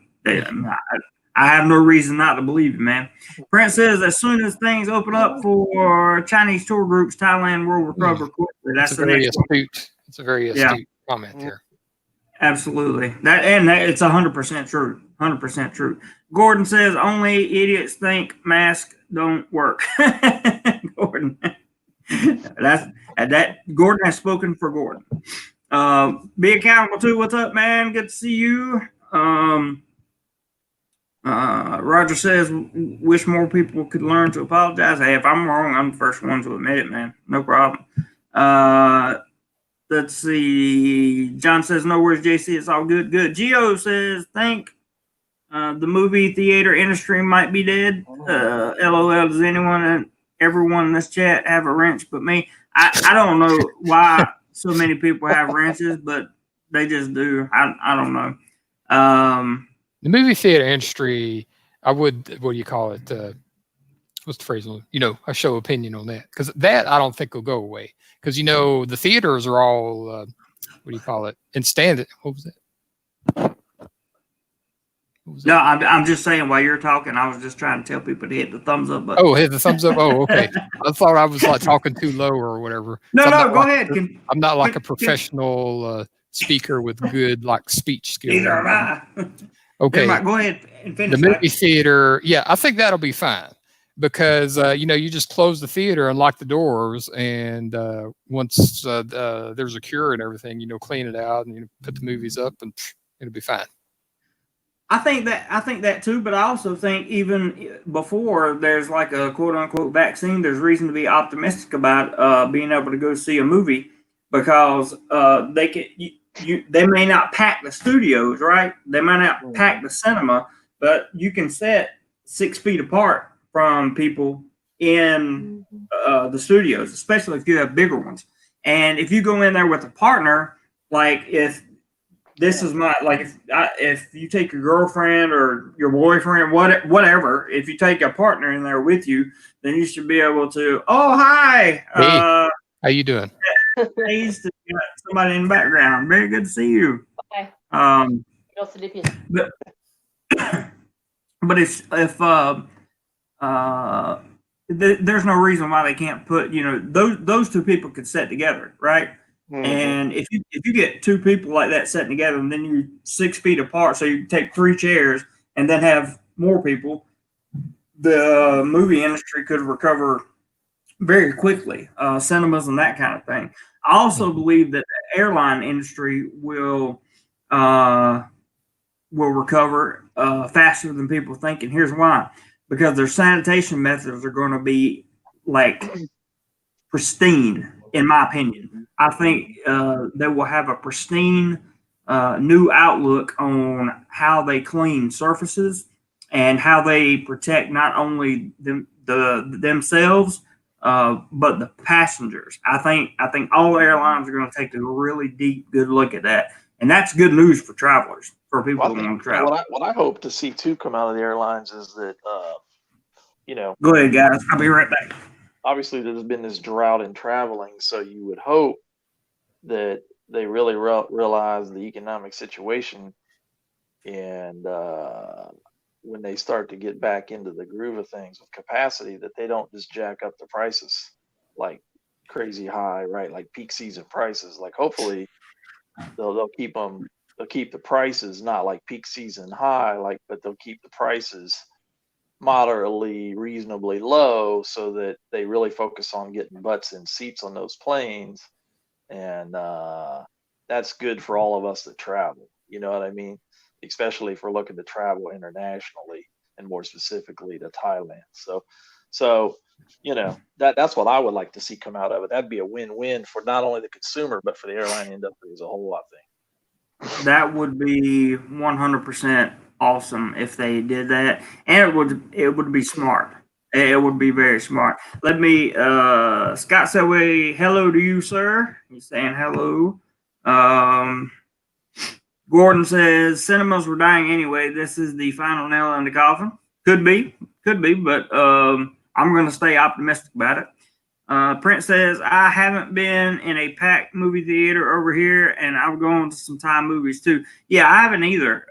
Speaker 1: I have no reason not to believe it, man. Brent says as soon as things open up for Chinese tour groups, Thailand will recover quickly. That's the next
Speaker 2: astute. It's a very astute comment there.
Speaker 1: Absolutely. It's 100% true. 100% true. Gordon says only idiots think masks don't work. Gordon. Gordon has spoken for Gordon. Be accountable too. What's up, man? Good to see you. Roger says, wish more people could learn to apologize. Hey, if I'm wrong, I'm the first one to admit it, man. No problem. Let's see. John says, no worries, JC. It's all good. Good. Geo says, think the movie theater industry might be dead. LOL. Does everyone in this chat have a wrench but me? I don't know why so many people have wrenches, but they just do. I don't know.
Speaker 2: The movie theater industry, I would, what do you call it? What's the phrase? I show opinion on that, because that I don't think will go away. Because the theaters are all what do you call it? In stand. What was that?
Speaker 1: No, I'm just saying while you're talking, I was just trying to tell people to hit the thumbs up button.
Speaker 2: Oh, hit the thumbs up. Oh, okay. I thought I was like talking too low or whatever.
Speaker 1: No, go ahead.
Speaker 2: I'm not like a professional speaker with good speech skills.
Speaker 1: Neither am I.
Speaker 2: Okay.
Speaker 1: Go ahead and finish.
Speaker 2: The movie theater, yeah, I think that'll be fine. because you just close the theater and lock the doors, and once there's a cure and everything, clean it out and put the movies up, and it'll be fine.
Speaker 1: I think that too, but I also think even before there's like a quote unquote vaccine, there's reason to be optimistic about being able to go see a movie, because they may not pack the studios, right? They might not pack the cinema, but you can sit 6 feet apart from people in the studios, especially if you have bigger ones. And if you go in there with a partner, like if this is my, like if you take your girlfriend or your boyfriend, whatever, if you take a partner in there with you, then you should be able to, oh, hi.
Speaker 2: Hey, how you doing?
Speaker 1: Nice to get somebody in the background. Very good to see you.
Speaker 4: Okay.
Speaker 1: But if there's no reason why they can't put, those two people could sit together, right? Mm-hmm. And if you get 2 people like that sitting together, and then you're 6 feet apart, so you take 3 chairs and then have more people, the movie industry could recover very quickly, cinemas and that kind of thing. I also believe that the airline industry will recover faster than people think, and here's why: because their sanitation methods are going to be like pristine. In my opinion, I think they will have a pristine new outlook on how they clean surfaces and how they protect not only themselves but the passengers. I think all airlines are going to take a really deep, good look at that, and that's good news for travelers, for people who want to travel.
Speaker 3: What I hope to see too come out of the airlines is that
Speaker 1: Go ahead, guys. I'll be right back.
Speaker 3: Obviously, there's been this drought in traveling, so you would hope that they really realize the economic situation, and when they start to get back into the groove of things with capacity, that they don't just jack up the prices like crazy high, right? Like peak season prices. Like hopefully they'll keep the prices not like peak season high, but they'll keep the prices moderately reasonably low, so that they really focus on getting butts in seats on those planes, and that's good for all of us that travel, you know what I mean, especially if we're looking to travel internationally, and more specifically to Thailand. So that's what I would like to see come out of it. That'd be a win-win for not only the consumer but for the airline industry as a whole, I think.
Speaker 1: That would be 100% awesome if they did that, and it would be smart. It would be very smart. Let me Scott said, hello to you, sir. He's saying hello. Gordon says cinemas were dying anyway. This is the final nail in the coffin. Could be, but I'm going to stay optimistic about it. Prince says, I haven't been in a packed movie theater over here, and I'm going to some Thai movies too. Yeah, I haven't either.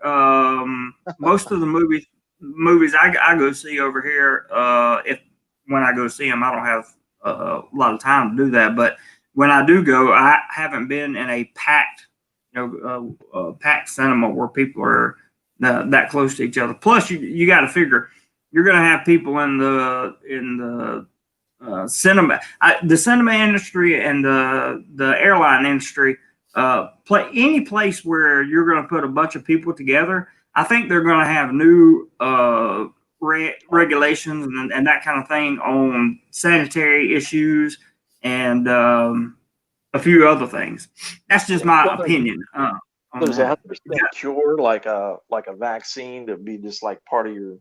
Speaker 1: Most of the movies I go see over here, when I go see them, I don't have a lot of time to do that. But when I do go, I haven't been in a packed, packed cinema where people are that close to each other. Plus, you got to figure you're going to have people in the cinema, the cinema industry and the airline industry, any place where you're going to put a bunch of people together. I think they're going to have new regulations and that kind of thing on sanitary issues and a few other things. That's just my opinion.
Speaker 3: There's a 100% cure, like a vaccine that be just like part of your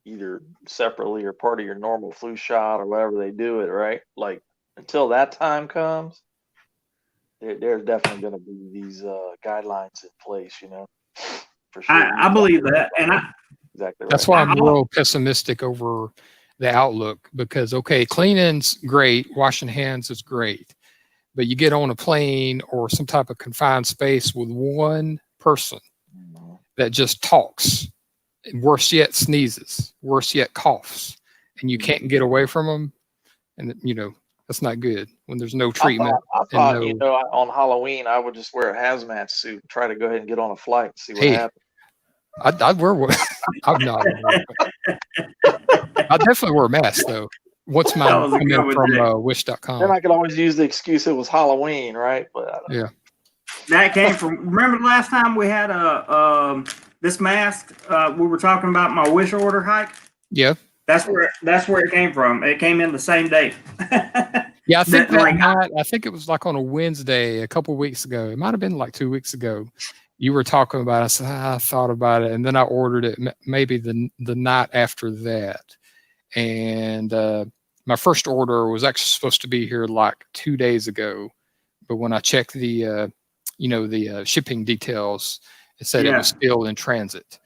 Speaker 3: either separately or part of your normal flu shot or whatever they do it, right? Like until that time comes, there's definitely going to be these guidelines in place, for sure.
Speaker 1: I believe that, and
Speaker 3: exactly right.
Speaker 2: That's why I'm real pessimistic over the outlook, because cleaning's great, washing hands is great, but you get on a plane or some type of confined space with one person that just talks. And worse yet, sneezes. Worse yet, coughs, and you can't get away from them. And that's not good when there's no treatment.
Speaker 3: I thought on Halloween I would just wear a hazmat suit and try to go ahead and get on a flight and see what happens.
Speaker 2: I'd wear one. I'm not. definitely wear a mask though. What's my coming from wish.com?
Speaker 3: Then I could always use the excuse it was Halloween, right? But
Speaker 2: yeah,
Speaker 1: that came from. Remember the last time we had this mask? We were talking about my wish order hike.
Speaker 2: Yeah,
Speaker 1: that's where it came from. It came in the same day.
Speaker 2: Yeah, I think I think it was like on a Wednesday a couple of weeks ago. It might have been like 2 weeks ago. You were talking about it. I said, I thought about it, and then I ordered it maybe the night after that. And my first order was actually supposed to be here like 2 days ago, but when I checked the shipping details, it said it was still in transit.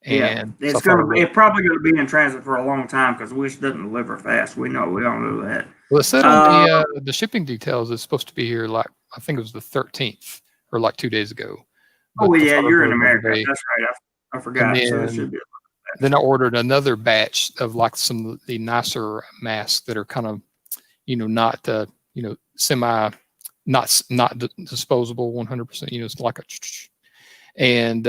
Speaker 2: And
Speaker 1: it's probably going to be in transit for a long time because Wish doesn't deliver fast. We all know that.
Speaker 2: Well, it said on the shipping details it's supposed to be here like I think it was the 13th or like 2 days ago.
Speaker 1: But you're in America. That's right. I forgot.
Speaker 2: Then,
Speaker 1: so it should be.
Speaker 2: Then I ordered another batch of like some of the nicer masks that are kind of, not semi, not disposable 100%. It's like and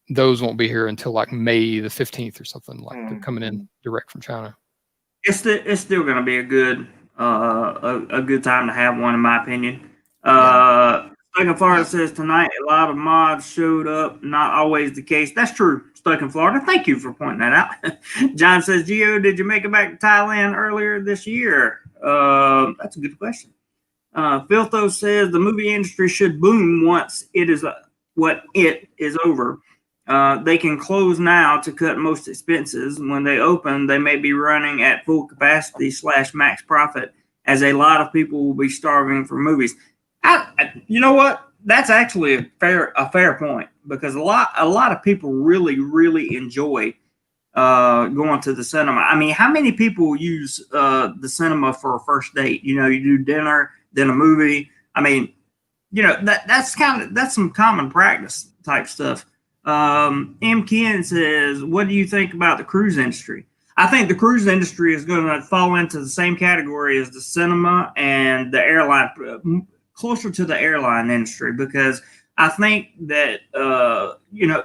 Speaker 2: those won't be here until like May the 15th or something. Like they're coming in direct from China.
Speaker 1: It's still going to be a good time to have one, in my opinion. Stuck in Florida says tonight a lot of mods showed up. Not always the case. That's true. Stuck in Florida. Thank you for pointing that out. John says, Gio, did you make it back to Thailand earlier this year? That's a good question. Filtho says the movie industry should boom once it is over. They can close now to cut most expenses. When they open, they may be running at full capacity / max profit, as a lot of people will be starving for movies. You know what? That's actually a fair point, because a lot of people really, really enjoy going to the cinema. I mean, how many people use the cinema for a first date? You do dinner, then a movie. I mean, that's some common practice type stuff. M. Ken says, what do you think about the cruise industry? I think the cruise industry is going to fall into the same category as the cinema and the airline, closer to the airline industry, because I think that,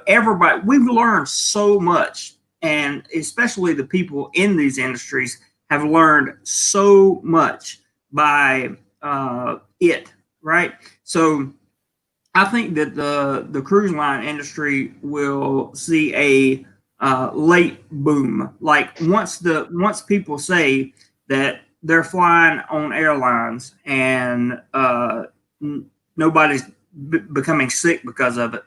Speaker 1: everybody, we've learned so much, and especially the people in these industries have learned so much by it, right? So I think that the cruise line industry will see a late boom. Like once people say that they're flying on airlines and nobody's becoming sick because of it,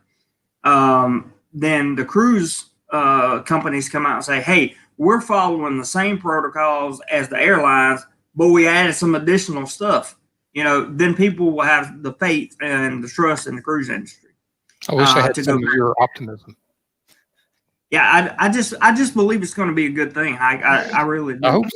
Speaker 1: then the cruise companies come out and say, hey, we're following the same protocols as the airlines, but we added some additional stuff. Then people will have the faith and the trust in the cruise industry.
Speaker 2: I wish I had some of your optimism.
Speaker 1: Yeah, I just believe it's going to be a good thing. I really do.
Speaker 2: I hope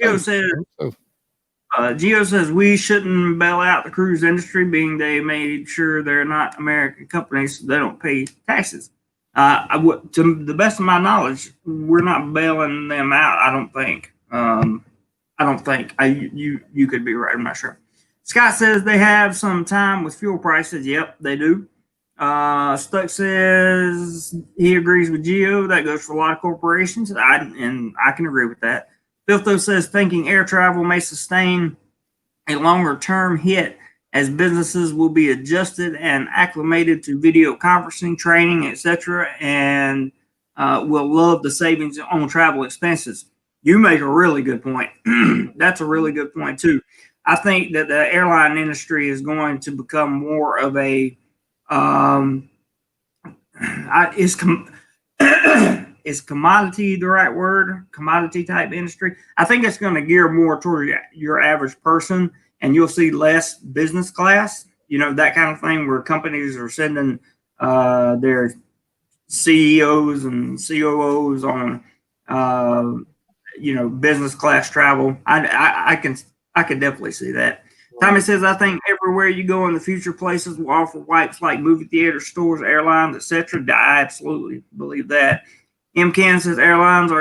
Speaker 1: Gio says we shouldn't bail out the cruise industry, being they made sure they're not American companies, so they don't pay taxes. To the best of my knowledge, we're not bailing them out. I don't think. You could be right. I'm not sure. Scott says they have some time with fuel prices. Yep, they do. Stuck says he agrees with Gio. That goes for a lot of corporations, and I can agree with that. Filtho says thinking air travel may sustain a longer-term hit as businesses will be adjusted and acclimated to video conferencing, training, etc., and will love the savings on travel expenses. You make a really good point. That's a really good point, too. I think that the airline industry is going to become more of a is commodity the right word? Commodity type industry. I think it's going to gear more toward your average person, and you'll see less business class, that kind of thing, where companies are sending their CEOs and COOs on business class travel. I can definitely see that. Tommy says, I think everywhere you go in the future, places will offer wipes like movie theaters, stores, airlines, etc. I absolutely believe that. M. Ken says, airlines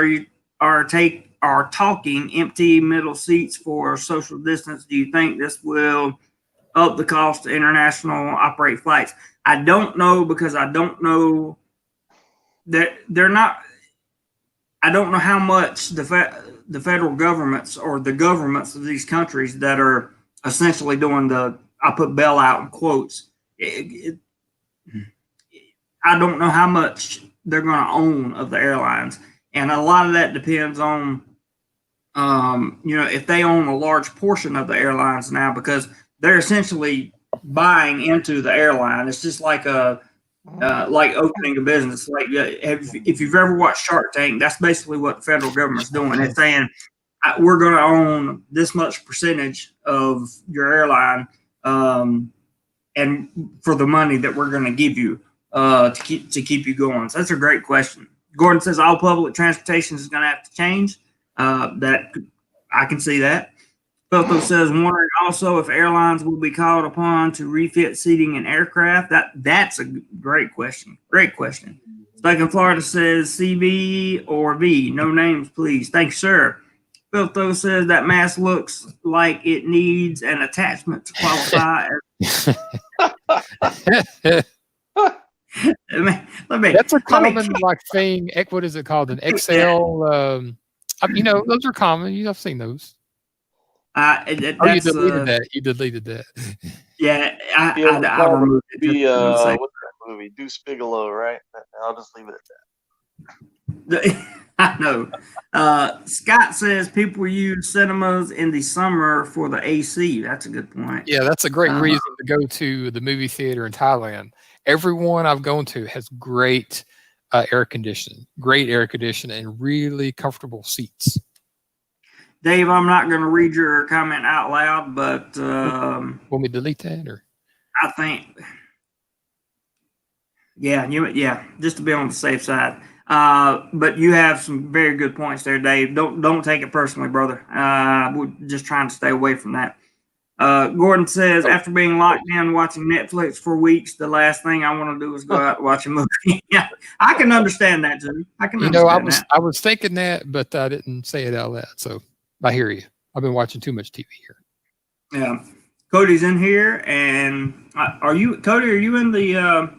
Speaker 1: are talking empty middle seats for social distance. Do you think this will up the cost to international operate flights? I don't know, because I don't know that they're not. I don't know how much the federal governments or the governments of these countries that are essentially doing I put bailout in quotes. I don't know how much they're going to own of the airlines. And a lot of that depends on, if they own a large portion of the airlines now, because they're essentially buying into the airline. It's just like like opening a business. Like if you've ever watched Shark Tank, that's basically what the federal government's doing. It's saying we're going to own this much percentage of your airline, and for the money that we're going to give you to keep you going. So that's a great question. Gordon says all public transportation is going to have to change. That I can see that. Felto says, wondering also if airlines will be called upon to refit seating in aircraft. That's a great question. Great question. Stuck in Florida says CB or V. No names, please. Thanks, sir. Felto says that mask looks like it needs an attachment to qualify.
Speaker 2: That's a common thing. What is it called? An XL. Those are common. I've seen those.
Speaker 1: You deleted
Speaker 2: that. You deleted that.
Speaker 1: Yeah, I removed it.
Speaker 3: What's that movie? Deuce Bigelow, right? I'll just leave it at
Speaker 1: that. I know. Scott says people use cinemas in the summer for the AC. That's a good point.
Speaker 2: Yeah, that's a great reason to go to the movie theater in Thailand. Everyone I've gone to has great air conditioning, and really comfortable seats.
Speaker 1: Dave, I'm not going to read your comment out loud, but
Speaker 2: want me to delete that, or
Speaker 1: I think, just to be on the safe side. But you have some very good points there, Dave. Don't take it personally, brother. We're just trying to stay away from that. Gordon says, after being locked in watching Netflix for weeks, the last thing I want to do is go out and watch a movie. Yeah, I can understand that, Jim.
Speaker 2: I was thinking that, but I didn't say it out loud. So I hear you. I've been watching too much TV here.
Speaker 1: Yeah, Cody's in here, and are you in the?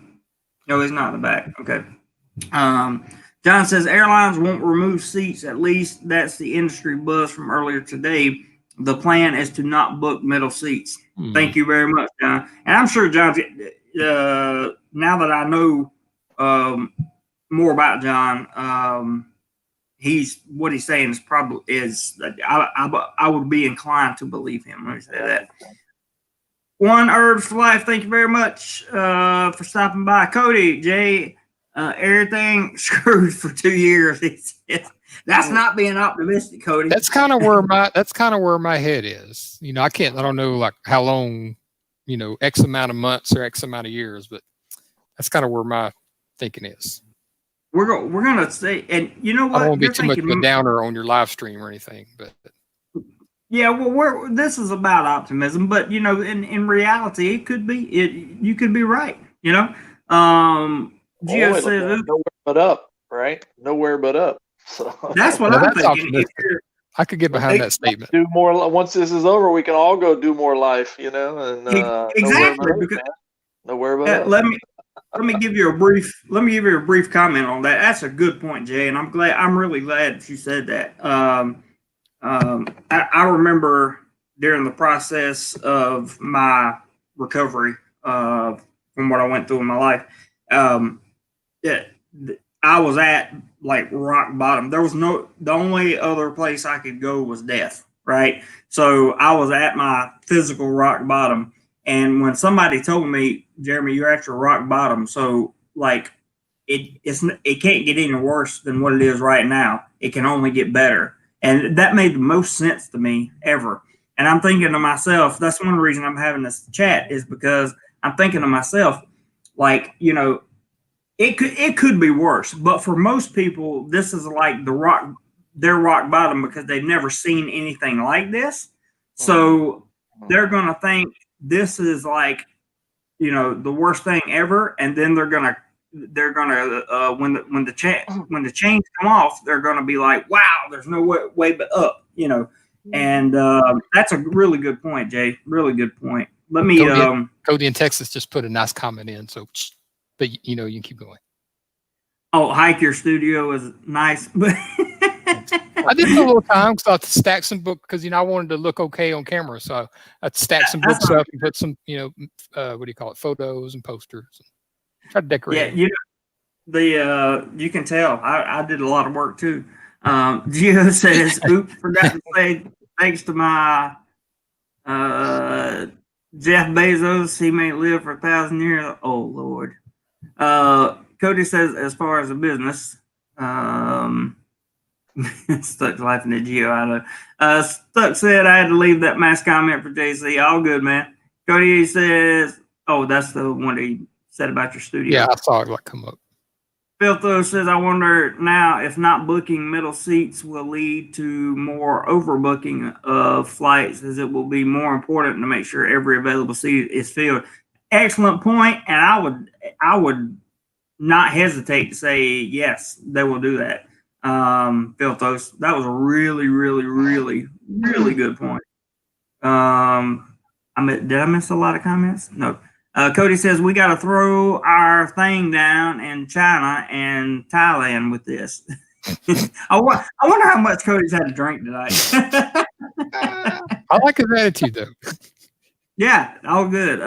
Speaker 1: No, he's not in the back. Okay. John says airlines won't remove seats. At least that's the industry buzz from earlier today. The plan is to not book middle seats. Thank you very much, John. And I'm sure John, now that I know more about John, what he's saying is I would be inclined to believe him. Let me say that. One Herbs for Life. Thank you very much for stopping by, Cody. Jay, everything screwed for 2 years. That's not being optimistic, Cody.
Speaker 2: That's kind of where my head is. I don't know like how long, X amount of months or X amount of years, but that's kind of where my thinking is.
Speaker 1: We're gonna say, and you know what?
Speaker 2: I don't want to be too much of a downer on your live stream or anything, but
Speaker 1: yeah, well, this is about optimism, but in reality, it could be you could be right. Gio says
Speaker 3: nowhere but up, right? Nowhere but up. So
Speaker 1: that's what I'm thinking.
Speaker 2: I could get behind that statement.
Speaker 3: Do more once this is over. We can all go do more life, and
Speaker 1: exactly.
Speaker 3: Nowhere but up.
Speaker 1: Let me give you a brief comment on that. That's a good point, Jay, and I'm really glad that you said that. I remember during the process of my recovery from what I went through in my life, I was at like rock bottom. The only other place I could go was death, right? So I was at my physical rock bottom. And when somebody told me, Jeremy, you're at your rock bottom, so like it can't get any worse than what it is right now. It can only get better. And that made the most sense to me ever. And I'm thinking to myself, that's one reason I'm having this chat, is because I'm thinking to myself, like, it could be worse. But for most people, this is like their rock bottom, because they've never seen anything like this. So they're going to think this is like, the worst thing ever. And then they're going to when the chains come off, they're going to be like, wow, there's no way but up, and that's a really good point, Jay. Really good point. Let me,
Speaker 2: Cody in Texas just put a nice comment in. So, but you can keep going.
Speaker 1: Oh, Hike Your Studio is nice, but
Speaker 2: I did a little time because I had to stack some books because I wanted to look okay on camera, so I stacked some books up and put some what do you call it, photos and posters. Try to decorate.
Speaker 1: Yeah, you can tell I did a lot of work too. Gio says, "Oops, forgot to say thanks to my Jeff Bezos. He may live for 1,000 years." Oh Lord. Cody says, as far as a business, Stuck laughing at Gio. I know. Stuck said I had to leave that mass comment for JC. All good, man. Cody says, "Oh, that's the one that he said about your studio."
Speaker 2: Yeah, I saw it come up.
Speaker 1: Filtho says, "I wonder now if not booking middle seats will lead to more overbooking of flights, as it will be more important to make sure every available seat is filled." Excellent point, and I would not hesitate to say yes, they will do that. Filthos, that was a really, really, really, really good point. Did I miss a lot of comments? No. Cody says we got to throw our thing down in China and Thailand with this. I wonder how much Cody's had to drink tonight.
Speaker 2: I like his attitude though.
Speaker 1: Yeah, all good.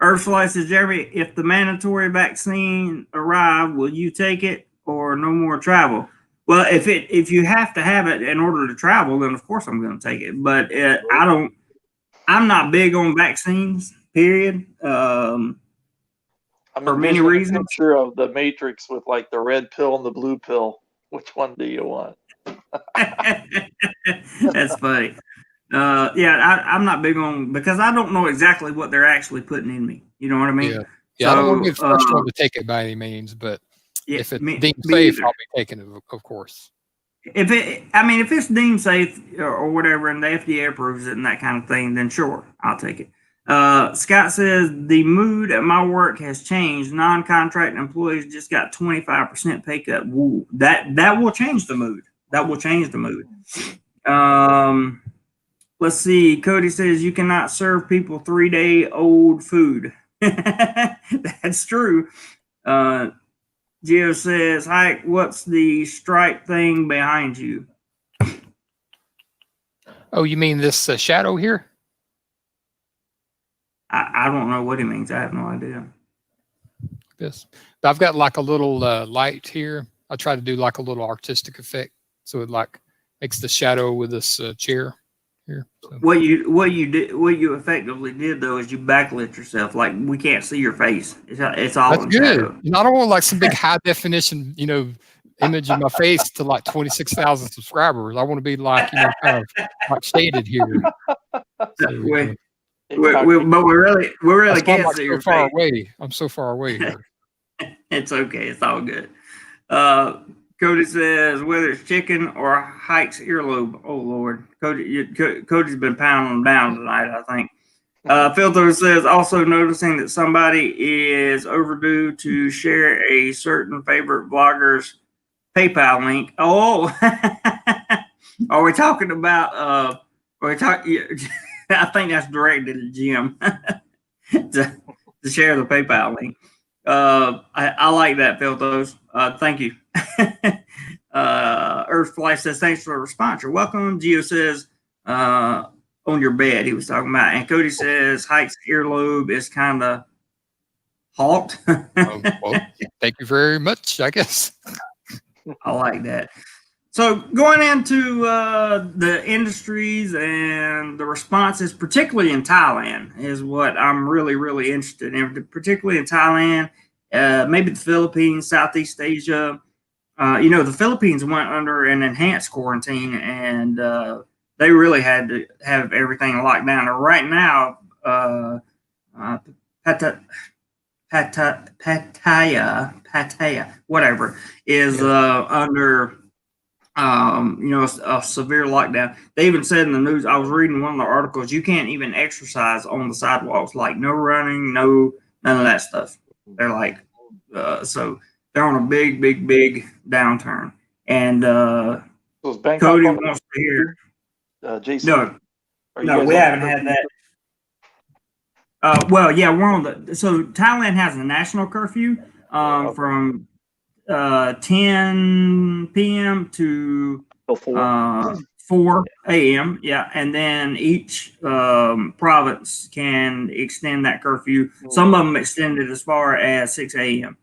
Speaker 1: Ursula says, Jeremy, if the mandatory vaccine arrive, will you take it or no more travel? Well, if you have to have it in order to travel, then of course I'm going to take it. But I'm not big on vaccines. Period. For many reasons.
Speaker 3: A picture of the Matrix with like the red pill and the blue pill. Which one do you want?
Speaker 1: That's funny. I'm not big on, because I don't know exactly what they're actually putting in me. You know what I mean?
Speaker 2: Yeah. So, I don't want to be the first one to take it by any means, but if it's deemed safe, I'll be taking it, of course.
Speaker 1: If it's deemed safe or whatever, and the FDA approves it and that kind of thing, then sure, I'll take it. Scott says the mood at my work has changed. Non-contract employees just got 25% pay cut. Woo, that will change the mood. That will change the mood. Let's see. Cody says you cannot serve people 3-day-old food. That's true. Gio says, "Hi, what's the stripe thing behind you?"
Speaker 2: Oh, you mean this shadow here?
Speaker 1: I don't know what he means. I have no idea.
Speaker 2: This, I've got like a little light here. I try to do like a little artistic effect, so it like makes the shadow with this chair here. So.
Speaker 1: What you effectively did though is you backlit yourself. Like we can't see your face. It's all
Speaker 2: That's
Speaker 1: in
Speaker 2: good.
Speaker 1: shadow.
Speaker 2: I don't want like some big high definition, image of my face to like 26,000 subscribers. I want to be like, kind of like shaded here. So,
Speaker 1: but we really can't see your
Speaker 2: far
Speaker 1: face.
Speaker 2: away. I'm so far away here.
Speaker 1: It's okay. It's all good. Cody says whether it's chicken or Hike's earlobe. Oh Lord, Cody's been pounding them down tonight, I think. Filter says also noticing that somebody is overdue to share a certain favorite vlogger's PayPal link. Oh, are we talking about? I think that's directed at Jim to share the PayPal link. I like that, Filthos. Thank you. Earthfly says, thanks for the response. You're welcome. Gio says, on your bed, he was talking about. And Cody says, Hike's earlobe is kind of halt.
Speaker 2: Well, thank you very much, I guess.
Speaker 1: I like that. So going into the industries and the responses, particularly in Thailand, is what I'm really, really interested in, particularly in Thailand, maybe the Philippines, Southeast Asia. The Philippines went under an enhanced quarantine, and they really had to have everything locked down. And right now, Pattaya, whatever, is under a severe lockdown. They even said in the news, I was reading one of the articles, you can't even exercise on the sidewalks, like no running, none of that stuff. They're like, so they're on a big, big, big downturn. And Cody wants to hear.
Speaker 3: Jason,
Speaker 1: no, we haven't had that. Well, yeah, we're on so Thailand has a national curfew from 10 p.m. to 4 a.m. Yeah, and then each province can extend that curfew. Some of them extended as far as 6 a.m.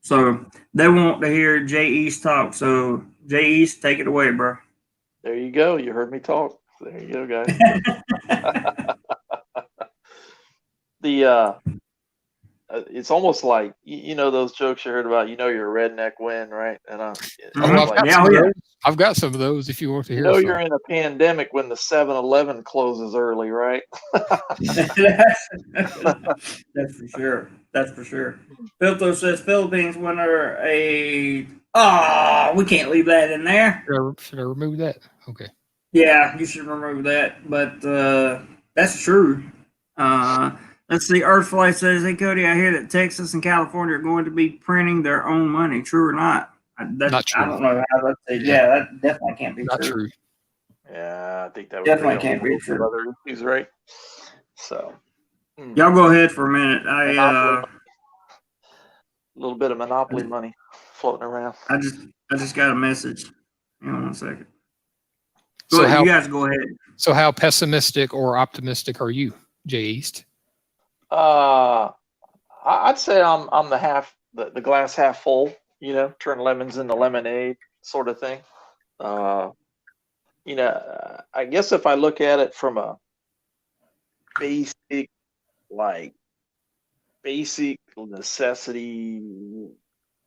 Speaker 1: So they want to hear Jay East talk. So Jay East, take it away, bro.
Speaker 3: There you go. You heard me talk. There you go, guys. It's almost like you know those jokes you heard about. You know, you're a redneck when, right? And
Speaker 2: I've got some of those. If you want to hear,
Speaker 3: you know, you're in a pandemic when the 7-Eleven closes early, right?
Speaker 1: That's for sure. That's for sure. Filto says Philippines winner a. Oh, we can't leave that in there.
Speaker 2: Should I remove that? Okay.
Speaker 1: Yeah, you should remove that. But that's true. Let's see. Earthflight says, "Hey Cody, I hear that Texas and California are going to be printing their own money. True or not?"
Speaker 2: Not true.
Speaker 1: I don't know how that's. Yeah, that definitely can't be
Speaker 2: not true.
Speaker 3: Yeah, I think that would
Speaker 1: definitely can't be true.
Speaker 3: Other issues, right? So,
Speaker 1: y'all go ahead for a minute.
Speaker 3: A little bit of monopoly money floating around.
Speaker 1: I just got a message. Hang on one second. You guys go ahead.
Speaker 2: So how pessimistic or optimistic are you, Jay East?
Speaker 3: I'd say I'm the glass half full. You know, turn lemons into lemonade sort of thing. You know, I guess if I look at it from a basic necessity,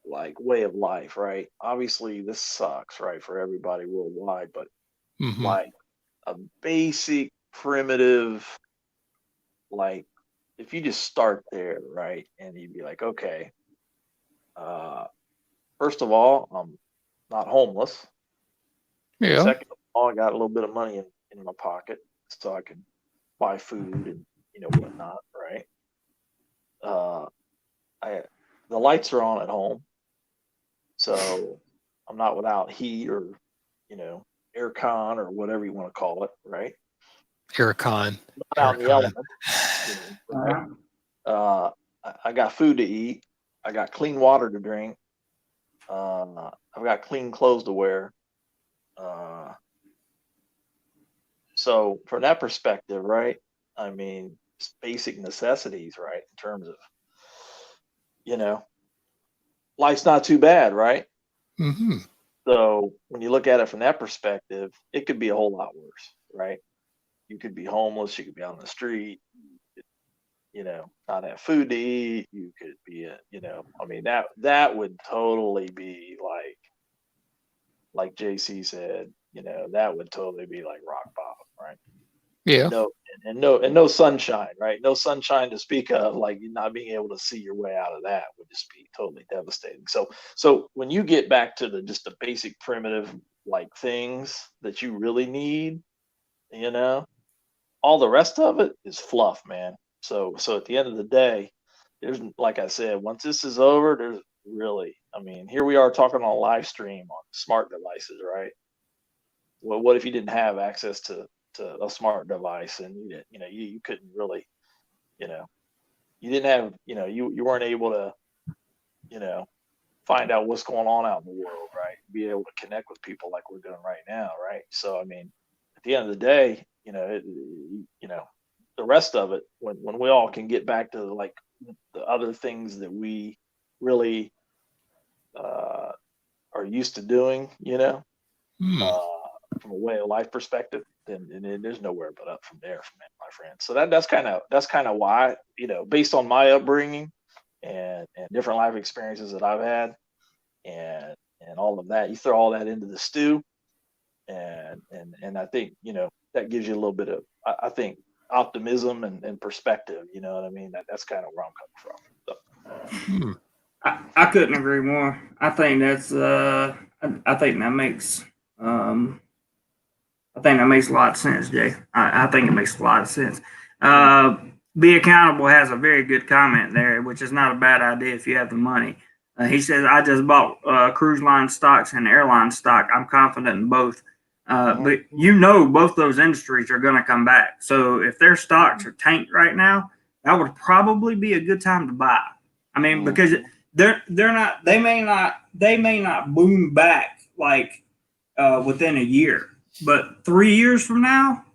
Speaker 3: like way of life, right? Obviously, this sucks, right, for everybody worldwide, but like a basic primitive, like if you just start there, right, and you'd be like, okay, first of all, I'm not homeless.
Speaker 2: Yeah.
Speaker 3: Second of all, I got a little bit of money in my pocket, so I can buy food and whatnot, right? The lights are on at home, so I'm not without heat or aircon or whatever you want to call it, right?
Speaker 2: Aircon.
Speaker 3: Not out in the elements. Right? I got food to eat. I got clean water to drink. I've got clean clothes to wear. So from that perspective, right? I mean, it's basic necessities, right? In terms of, life's not too bad, right? So when you look at it from that perspective, it could be a whole lot worse, right? You could be homeless. You could be on the street. You could, not have food to eat. You could be, I mean, that would totally be like JC said, that would totally be like rock bottom, right?
Speaker 2: Yeah.
Speaker 3: No sunshine, right? No sunshine to speak of. Like not being able to see your way out of that would just be totally devastating. So when you get back to just the basic primitive like things that you really need, all the rest of it is fluff, man. So at the end of the day, there's, like I said, once this is over, there's really, I mean, here we are talking on a live stream on smart devices, right? Well, what if you didn't have access to a smart device and you couldn't really, you didn't have, you weren't able to, find out what's going on out in the world, right? Be able to connect with people like we're doing right now, right? So, I mean, at the end of the day, the rest of it, when we all can get back to like the other things that we really are used to doing, from a way of life perspective, then there's nowhere but up from there, my friend. So that's kind of why, based on my upbringing and different life experiences that I've had, and all of that, you throw all that into the stew, and I think that gives you a little bit of, I think, optimism and perspective. You know what I mean? That's kind of where I'm coming from. So.
Speaker 1: I couldn't agree more. I think that's I think that makes I think that makes a lot of sense, Jay. I think it makes a lot of sense. Be Accountable has a very good comment there, which is not a bad idea if you have the money. He says, I just bought cruise line stocks and airline stock. I'm confident in both. But both those industries are going to come back. So if their stocks are tanked right now, that would probably be a good time to buy. I mean, because they may not boom back like within a year, but 3 years from now,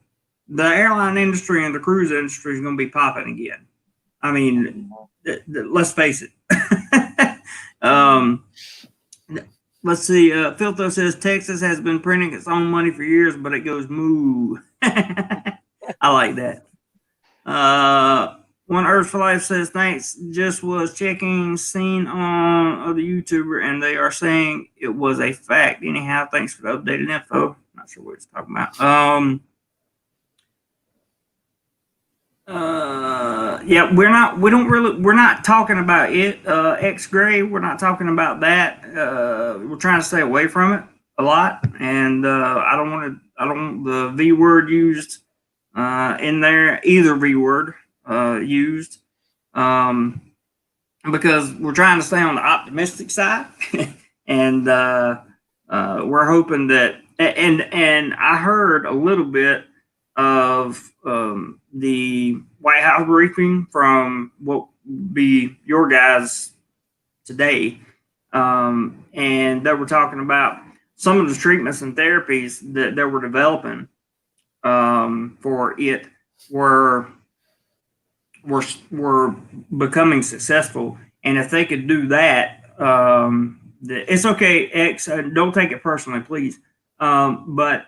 Speaker 1: the airline industry and the cruise industry is going to be popping again. I mean, let's face it. Let's see. Filtho says Texas has been printing its own money for years, but it goes moo. I like that. One Earth for Life says thanks. Just was checking, seen on other YouTuber, and they are saying it was a fact. Anyhow, thanks for the updated info. Not sure what it's talking about. Yeah, we're not talking about it. X-Gray, we're not talking about that. We're trying to stay away from it a lot, and I don't want the V word used in there, either V word used, because we're trying to stay on the optimistic side, and we're hoping that. And I heard a little bit of the White House briefing from what would be your guys today, and they were talking about some of the treatments and therapies that they were developing for it were becoming successful, and if they could do that, it's okay. X, don't take it personally, please. But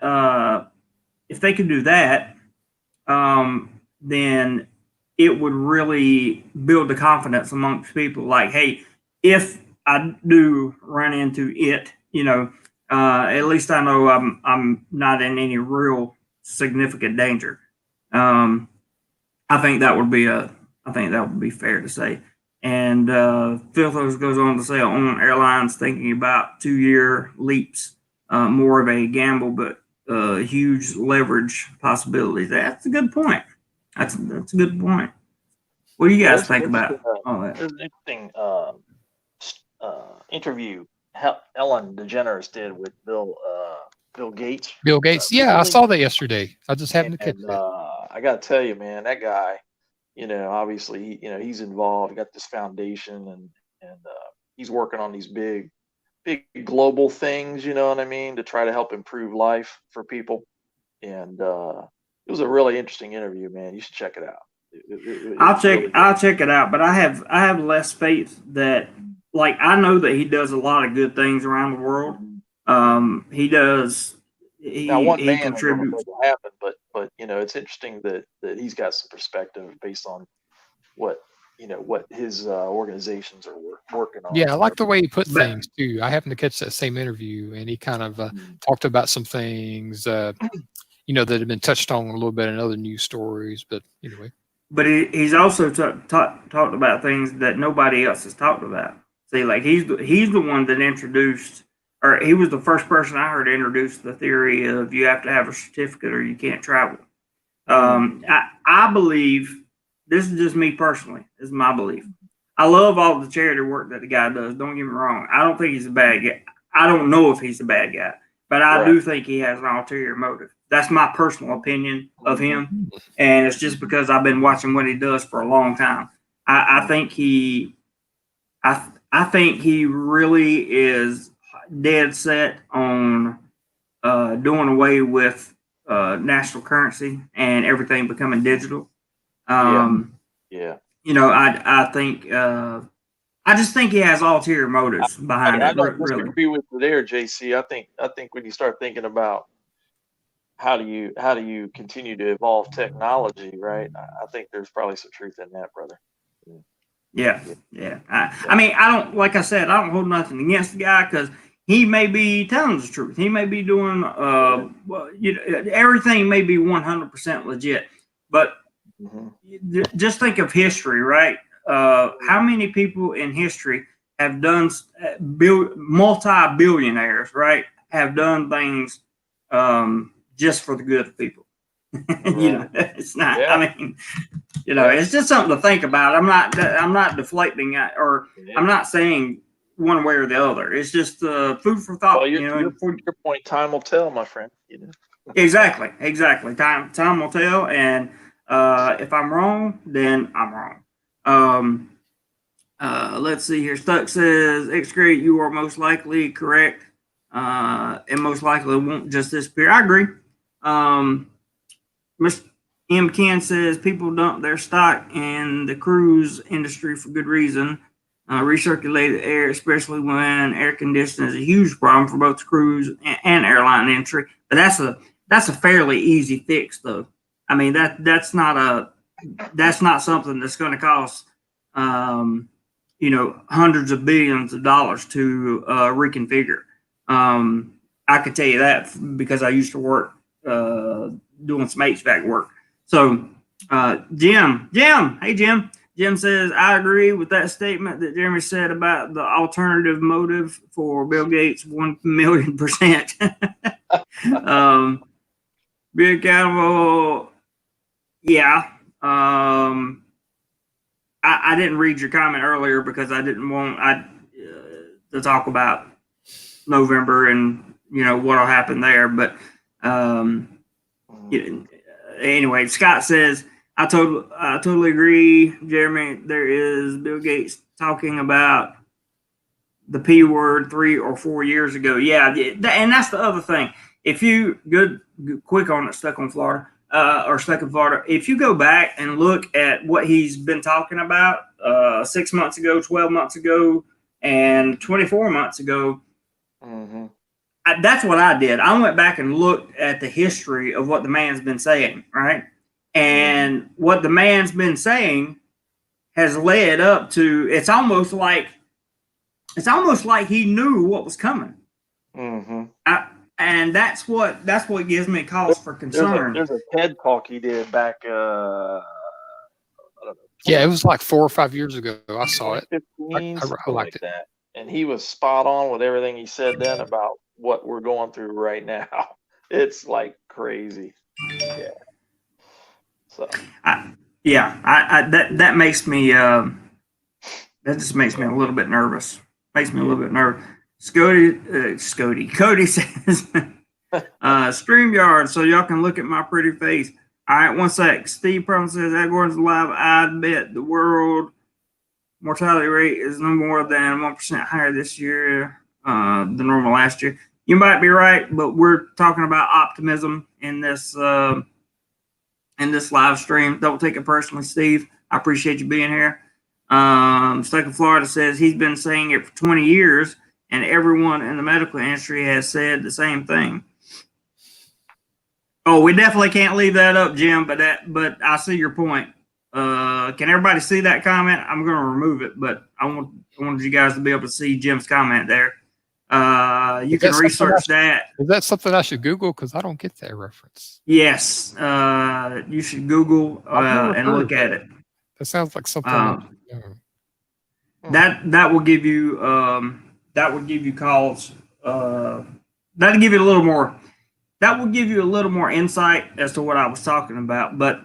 Speaker 1: if they could do that, then it would really build the confidence amongst people. Like, hey, if I do run into it, at least I know I'm not in any real significant danger. I think that would be fair to say. And Filthos goes on to say, on airlines thinking about 2-year leaps, more of a gamble, but huge leverage possibilities. That's a good point. That's a good point. What do you guys think about all that?
Speaker 3: There's an interesting interview Ellen DeGeneres did with Bill Gates.
Speaker 2: Bill Gates. Yeah, I saw that yesterday. I just happened to catch that.
Speaker 3: I got to tell you, man, that guy, obviously, he's involved. He got this foundation, and he's working on these big global things. You know what I mean, to try to help improve life for people. And it was a really interesting interview, man. You should check it out.
Speaker 1: I'll check it out, but I have less faith that, like, I know that he does a lot of good things around the world. He does.
Speaker 3: Now, one man
Speaker 1: contributes.
Speaker 3: Will happen, but it's interesting that he's got some perspective based on what his organizations are working on.
Speaker 2: Yeah, I like the way he put things too. I happened to catch that same interview, and he kind of talked about some things, that had been touched on a little bit in other news stories. But anyway.
Speaker 1: But he's also talked about things that nobody else has talked about. See, like he's the one that introduced, or he was the first person I heard introduce the theory of you have to have a certificate or you can't travel. I believe, this is just me personally, this is my belief. I love all the charity work that the guy does. Don't get me wrong. I don't think he's a bad guy. I don't know if he's a bad guy, but I do think he has an ulterior motive. That's my personal opinion of him. And it's just because I've been watching what he does for a long time. I think he really is dead set on doing away with national currency and everything becoming digital. I think I just think he has ulterior motives behind it.
Speaker 3: I don't disagree with you there, JC. I think when you start thinking about how do you continue to evolve technology, right? I think there's probably some truth in that, brother.
Speaker 1: Yeah. I mean, like I said, I don't hold nothing against the guy because he may be telling the truth. He may be doing, everything may be 100% legit. But just think of history, right? How many people in history have done, multi-billionaires, right, have done things just for the good of people? It's not. Yeah. I mean, it's just something to think about. I'm not deflecting or I'm not saying one way or the other. It's just food for thought.
Speaker 3: Well, your point, time will tell, my friend.
Speaker 1: Exactly. Time will tell, and if I'm wrong, then I'm wrong. Let's see here. Stuck says, X-Great, you are most likely correct. And most likely won't just disappear. I agree. Mr. M. Ken says people dump their stock in the cruise industry for good reason. Recirculated air, especially when air conditioning is a huge problem for both the cruise and airline industry. But that's a fairly easy fix, though. I mean that's not something that's going to cost hundreds of billions of dollars to reconfigure. I could tell you that because I used to work doing some HVAC work. So Jim, hey Jim. Jim says, I agree with that statement that Jeremy said about the alternative motive for Bill Gates 1,000,000%. Be accountable. Yeah. I didn't read your comment earlier because I didn't want to talk about November and what'll happen there. But anyway, Scott says, I totally agree, Jeremy. There is Bill Gates talking about the P word 3 or 4 years ago. Yeah, and that's the other thing. If you quick on it, Stuck in Florida. If you go back and look at what he's been talking about 6 months ago, 12 months ago, and 24 months ago, that's what I did. I went back and looked at the history of what the man's been saying, right? And what the man's been saying has led up to it's almost like he knew what was coming. And that's what gives me cause for concern.
Speaker 3: There's a TED talk he did back. I don't know,
Speaker 2: yeah, it was like 4 or 5 years ago. I saw it.
Speaker 3: 15,
Speaker 2: I liked it.
Speaker 3: that. And he was spot on with everything he said then about what we're going through right now. It's like crazy. Yeah. So.
Speaker 1: That makes me. That just makes me a little bit nervous. Makes me a little bit nervous. Cody says, StreamYard, so y'all can look at my pretty face. All right, one sec. Steve Problem says, Ed Gordon's live. I bet the world mortality rate is no more than 1% higher this year than normal last year. You might be right, but we're talking about optimism in this live stream. Don't take it personally, Steve. I appreciate you being here. Stuck in Florida says he's been saying it for 20 years, and everyone in the medical industry has said the same thing. Oh, we definitely can't leave that up, Jim. But I see your point. Can everybody see that comment? I'm going to remove it, but I wanted you guys to be able to see Jim's comment there. You can research that.
Speaker 2: Is that something I should Google? Because I don't get that reference.
Speaker 1: Yes, you should Google and look at it.
Speaker 2: That sounds like something.
Speaker 1: That will give you calls. That'll give you a little more. That will give you a little more insight as to what I was talking about. But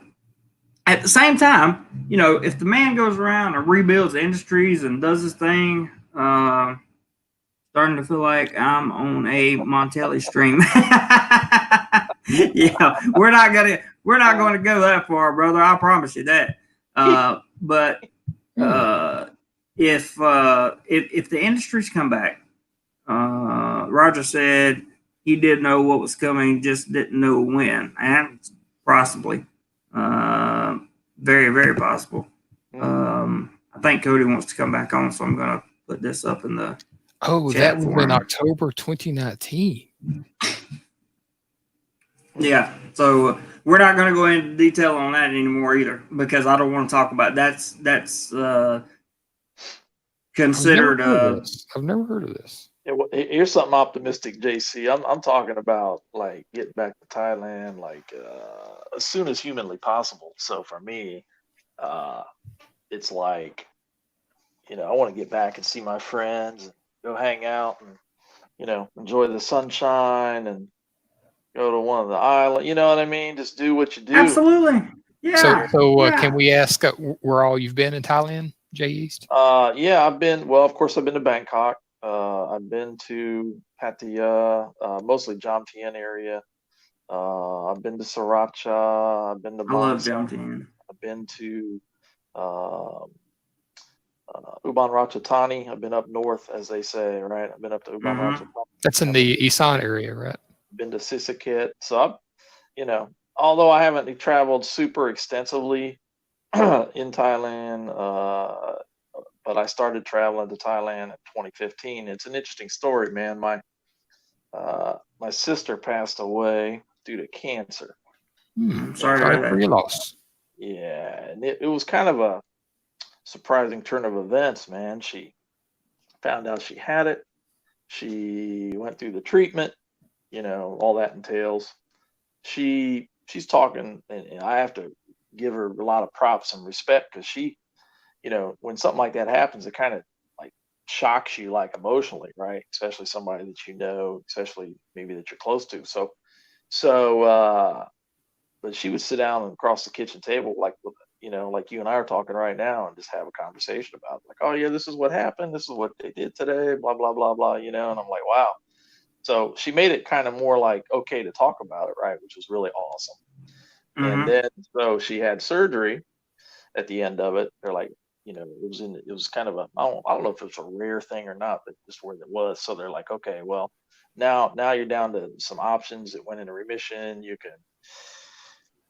Speaker 1: at the same time, if the man goes around and rebuilds industries and does his thing, starting to feel like I'm on a Montelli stream. Yeah, we're not gonna go that far, brother. I promise you that. But if the industries come back, Roger said he did know what was coming, just didn't know when, and possibly, very, very possible. I think Cody wants to come back on, so I'm gonna put this up in the.
Speaker 2: Oh, that was in October 2019.
Speaker 1: Yeah, so we're not going to go into detail on that anymore either, because I don't want to talk about that's considered.
Speaker 2: I've never heard of this.
Speaker 3: Yeah, well, here's something optimistic, JC. I'm talking about like getting back to Thailand like as soon as humanly possible. So for me, it's like, I want to get back and see my friends and go hang out and enjoy the sunshine and go to one of the islands. You know what I mean? Just do what you do.
Speaker 1: Absolutely. Yeah.
Speaker 2: So can we ask where all you've been in Thailand, Jay East?
Speaker 3: Yeah, I've been. Well, of course, I've been to Bangkok. I've been to Pattaya, mostly Jomtien area. I've been to Sriracha. I've been to.
Speaker 1: I love Jomtien.
Speaker 3: I've been to Ubon Ratchathani. I've been up north, as they say, right? I've been up to Ubon Ratchathani.
Speaker 2: That's in the Isan area, right?
Speaker 3: Been to Sisaket. So I've, you know, although I haven't traveled super extensively in Thailand, but I started traveling to Thailand in 2015. It's an interesting story, man. My sister passed away due to cancer.
Speaker 1: Sorry
Speaker 2: for your loss.
Speaker 3: Yeah, and it was kind of a surprising turn of events, man. She found out she had it. She went through the treatment, you know, all that entails. She's talking, and I have to give her a lot of props and respect because she, you know, when something like that happens, it kind of like shocks you, like emotionally, right? Especially somebody that you know, especially maybe that you're close to. But she would sit down across the kitchen table, like, you know, like you and I are talking right now, and just have a conversation about, like, oh yeah, this is what happened, this is what they did today, blah blah blah blah, you know. And I'm like, wow. So she made it kind of more like okay to talk about it, right? Which was really awesome. And then so she had surgery at the end of it. They're like, you know, it was kind of I don't know if it was a rare thing or not, but just where it was. So they're like, okay, well, now you're down to some options. It went into remission. You can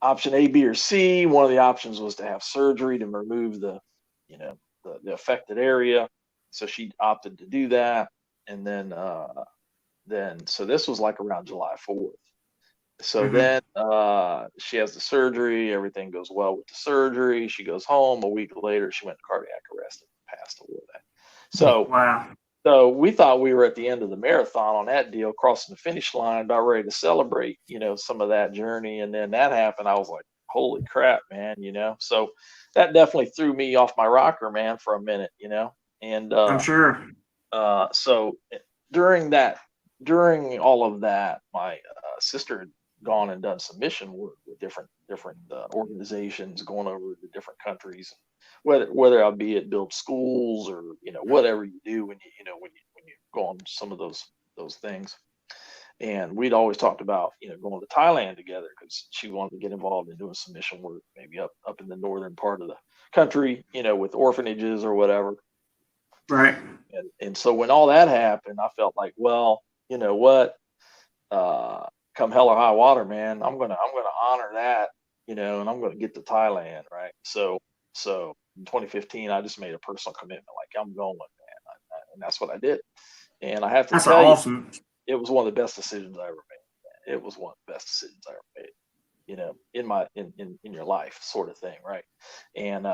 Speaker 3: option A, B, or C. One of the options was to have surgery to remove the, you know, the affected area. So she opted to do that. And then so this was like around July 4th. So then she has the surgery. Everything goes well with the surgery. She goes home. A week later, she went to cardiac arrest and passed away. So
Speaker 1: wow.
Speaker 3: So we thought we were at the end of the marathon on that deal, crossing the finish line, about ready to celebrate, you know, some of that journey. And then that happened. I was like, holy crap, man, you know. So that definitely threw me off my rocker, man, for a minute, you know. And
Speaker 1: I'm sure.
Speaker 3: So during all of that, my sister had gone and done some mission work with different organizations, going over to different countries, whether it be it build schools or, you know, whatever you do when you go on some of those things. And we'd always talked about, you know, going to Thailand together because she wanted to get involved in doing some mission work, maybe up in the northern part of the country, you know, with orphanages or whatever.
Speaker 1: Right.
Speaker 3: And so when all that happened, I felt like, well, you know what, come hell or high water, man, I'm gonna honor that, you know, and I'm gonna get to Thailand, right? So in 2015, I just made a personal commitment, like I'm going, man, and that's what I did. And I have to tell
Speaker 1: awesome.
Speaker 3: you, it was one of the best decisions I ever made. It was one of the best decisions I ever made, you know, in your life, sort of thing, right? And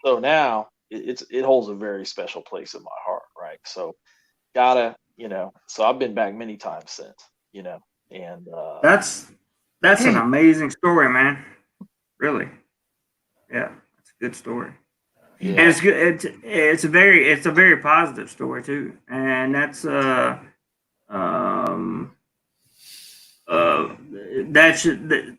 Speaker 3: so now it holds a very special place in my heart, right? So you know, so I've been back many times since, you know, and
Speaker 1: that's an amazing story, man. Really. Yeah, it's a good story.
Speaker 3: Yeah.
Speaker 1: And it's good. It's a very positive story too, and that's that should,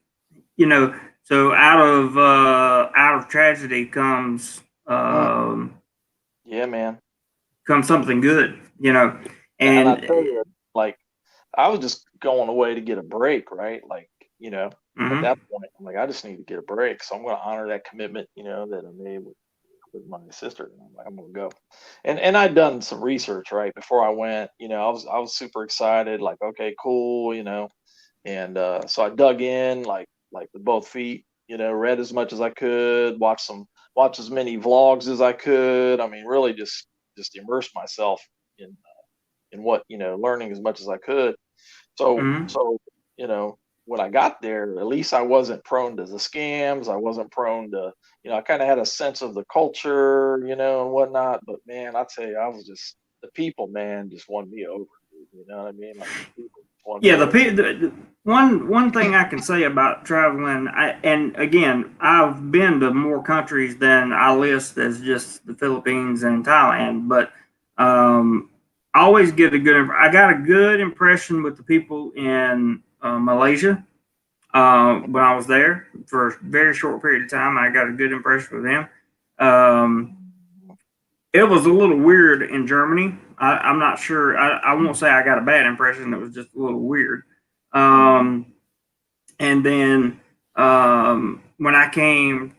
Speaker 1: you know, so out of tragedy comes
Speaker 3: yeah, man,
Speaker 1: comes something good, you know.
Speaker 3: and I
Speaker 1: And
Speaker 3: tell you, like, I was just going away to get a break, right? Like, you know, at that point, I'm like, I just need to get a break, so I'm going to honor that commitment, you know, that I made with my sister. And I'm like, I'm going to go, and I'd done some research right before I went. You know, I was super excited, like, okay, cool, you know, and so I dug in like with both feet, you know, read as much as I could, watch as many vlogs as I could. I mean, really just immerse myself in what, you know, learning as much as I could. So you know, when I got there, at least I wasn't prone to the scams. I wasn't prone to, you know, I kind of had a sense of the culture, you know, and whatnot. But man, I tell you, I was just, the people, man, just won me over. You know what I mean? Like, the people won me over.
Speaker 1: the one thing I can say about traveling, and again, I've been to more countries than I list as just the Philippines and Thailand, but I always get I got a good impression with the people in Malaysia. When I was there for a very short period of time, I got a good impression with them. It was a little weird in Germany. I'm not sure. I won't say I got a bad impression. It was just a little weird. And then when I came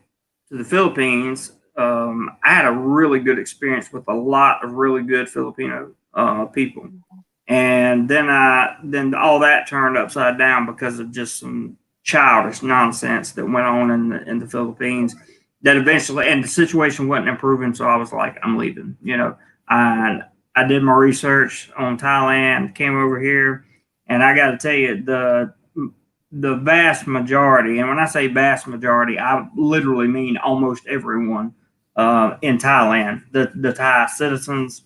Speaker 1: to the Philippines, I had a really good experience with a lot of really good Filipino people, and then all that turned upside down because of just some childish nonsense that went on in the Philippines. That eventually, and the situation wasn't improving, so I was like, I'm leaving. And I did my research on Thailand, came over here, and I got to tell you, the vast majority, and when I say vast majority, I literally mean almost everyone in Thailand, the Thai citizens,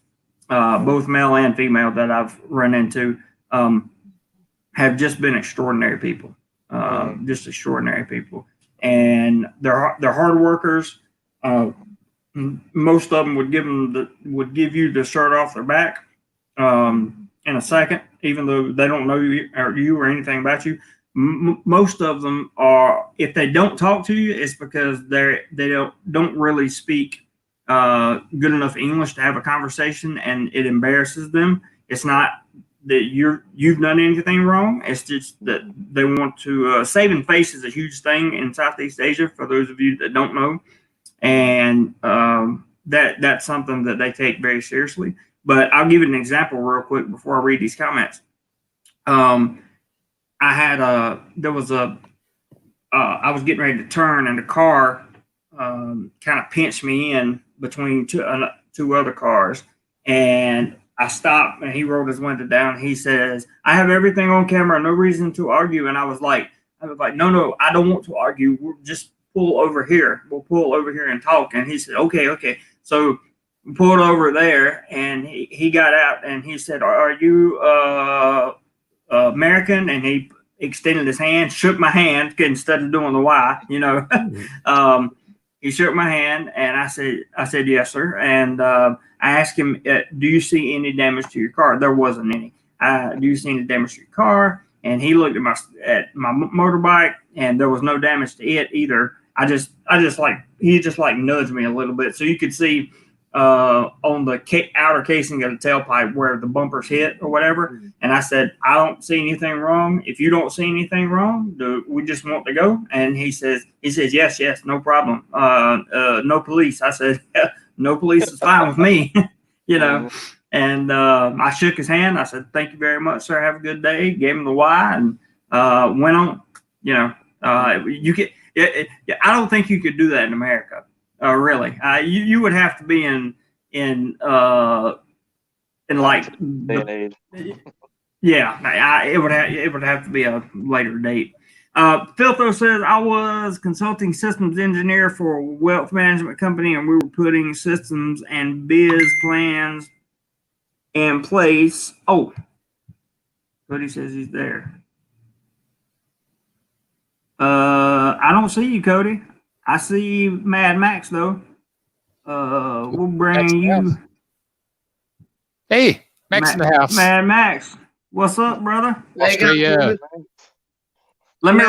Speaker 1: both male and female that I've run into, have just been extraordinary people, just extraordinary people, and they're hard workers. Most of them would give you the shirt off their back in a second, even though they don't know you or anything about you. Most of them are, if they don't talk to you, it's because they don't really speak good enough English to have a conversation, and it embarrasses them. It's not that you've done anything wrong. It's just that they want to saving face is a huge thing in Southeast Asia, for those of you that don't know, and that's something that they take very seriously. But I'll give you an example real quick before I read these comments. I was getting ready to turn, and the car kind of pinched me in between two other cars, and I stopped, and he rolled his window down. He says, "I have everything on camera, no reason to argue." And I was like, no, I don't want to argue. We'll just pull over here. We'll pull over here and talk. And he said, okay. So we pulled over there, and he got out, and he said, "Are you American?" And he extended his hand, shook my hand instead of doing the Y, he shook my hand, and I said, "Yes, sir." And I asked him, "Do you see any damage to your car?" There wasn't any. "Do you see any damage to your car?" And he looked at my motorbike, and there was no damage to it either. He just nudged me a little bit, so you could see on the outer casing of the tailpipe where the bumpers hit or whatever. And I said, "I don't see anything wrong. If you don't see anything wrong, do we just want to go?" And he says, "Yes, no problem. No police." I said, "No police is fine with me." And I shook his hand. I said, "Thank you very much, sir. Have a good day." Gave him the Y and went on. You could. I don't think you could do that in America. Really, you would have to be in like
Speaker 3: day and age.
Speaker 1: Yeah, it would have to be a later date. Filtho says, "I was consulting systems engineer for a wealth management company, and we were putting systems and biz plans in place." Oh, Cody says he's there. I don't see you, Cody. I see Mad Max though. We'll bring you.
Speaker 2: Hey, Max in the house.
Speaker 1: Mad Max, what's up, brother?
Speaker 2: Australia.
Speaker 1: Let me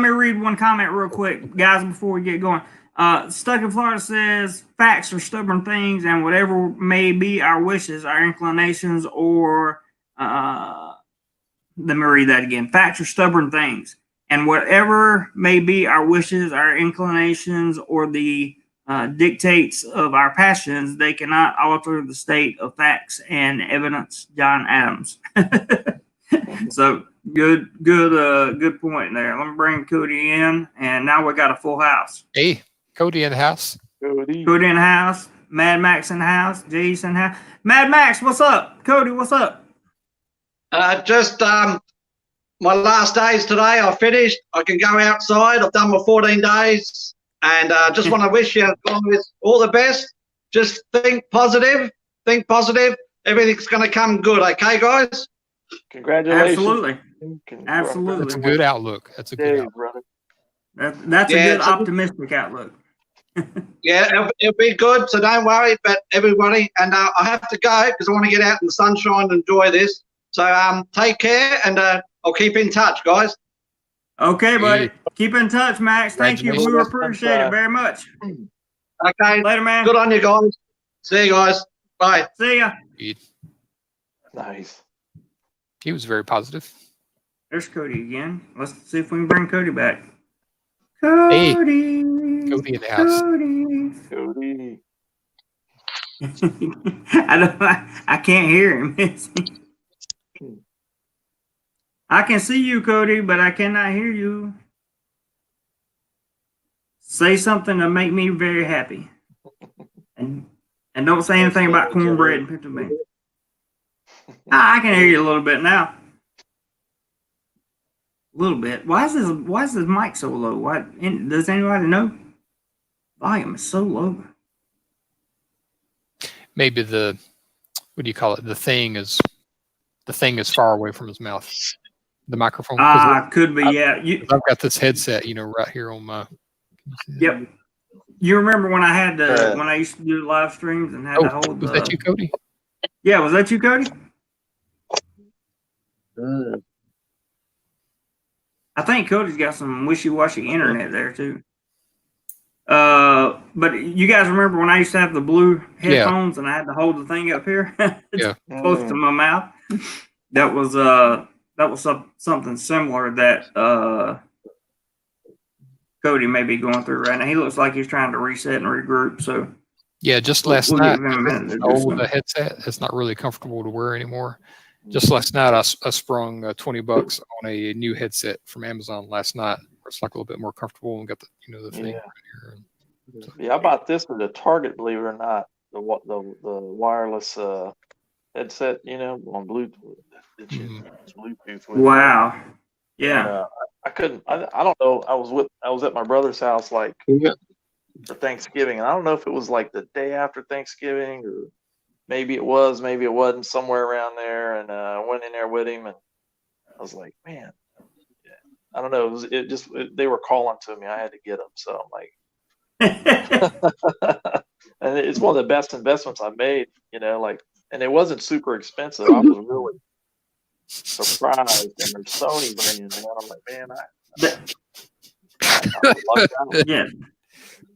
Speaker 1: read one comment real quick, guys, before we get going. Stuck in Florida says, "Facts are stubborn things, and whatever may be our wishes, our inclinations, or let me read that again. Facts are stubborn things, and whatever may be our wishes, our inclinations, or the dictates of our passions, they cannot alter the state of facts and evidence." John Adams. So good point there. Let me bring Cody in, and now we got a full house.
Speaker 2: Hey, Cody in the house.
Speaker 1: Cody in the house. Mad Max in the house. Jason in the house. Mad Max, what's up? Cody, what's up?
Speaker 4: Just my last days today. I finished. I can go outside. I've done my 14 days, and just want to wish you guys all the best. Just think positive. Think positive. Everything's going to come good. Okay, guys?
Speaker 3: Congratulations.
Speaker 1: Absolutely. Absolutely.
Speaker 2: That's a good outlook. That's a good outlook.
Speaker 3: Brother.
Speaker 1: That's a good optimistic outlook.
Speaker 4: Yeah, it'll be good. So don't worry about everybody. And I have to go because I want to get out in the sunshine and enjoy this. So take care, and I'll keep in touch, guys.
Speaker 1: Okay, buddy. Keep in touch, Max. Thank you. We appreciate it very much.
Speaker 4: Okay.
Speaker 1: Later, man.
Speaker 4: Good on you guys. See you guys. Bye.
Speaker 1: See ya.
Speaker 3: Nice.
Speaker 2: He was very positive.
Speaker 1: There's Cody again. Let's see if we can bring Cody back. Cody.
Speaker 2: Hey. Cody in the house.
Speaker 3: Cody.
Speaker 1: I can't hear him. I can see you, Cody, but I cannot hear you. Say something to make me very happy. And don't say anything about cornbread and Pennsylvania. I can hear you a little bit now. A little bit. Why is this mic so low? Does anybody know? Volume is so low.
Speaker 2: Maybe the what do you call it? The thing is far away from his mouth. The microphone.
Speaker 1: Could be. Yeah.
Speaker 2: I've got this headset, right here on my.
Speaker 1: Yep. You remember when I had when I used to do live streams and had to hold.
Speaker 2: Was that you, Cody?
Speaker 1: Yeah. Was that you, Cody? I think Cody's got some wishy-washy internet there too. But you guys remember when I used to have the blue headphones and I had to hold the thing up here close to my mouth? That was something similar that Cody may be going through right now. He looks like he's trying to reset and regroup. So
Speaker 2: yeah, just last night, the headset, it's not really comfortable to wear anymore. Just last night, I sprung $20 on a new headset from Amazon last night. It's like a little bit more comfortable and got the the thing right here.
Speaker 3: Yeah, I bought this at a Target, believe it or not. The wireless headset, on Bluetooth. Bluetooth with
Speaker 1: wow. Yeah.
Speaker 3: And, I couldn't. I don't know. I was at my brother's house for Thanksgiving, and I don't know if it was like the day after Thanksgiving or maybe it was, maybe it wasn't, somewhere around there. And I went in there with him, and I was like, man, I don't know. They were calling to me. I had to get them, so I'm like. And it's one of the best investments I made, and it wasn't super expensive. I was really surprised. And their Sony brand, man. I'm like, man,
Speaker 1: yeah.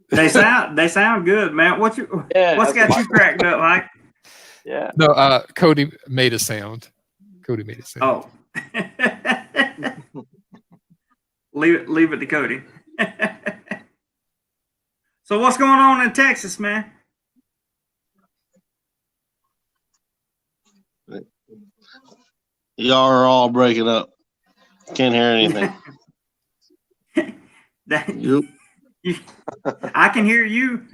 Speaker 1: They sound good, man. What's got you cracked up, Mike?
Speaker 3: Yeah.
Speaker 2: No, Cody made a sound. Oh.
Speaker 1: Leave it to Cody. So what's going on in Texas, man?
Speaker 5: Y'all are all breaking up. Can't hear anything.
Speaker 1: I can hear you.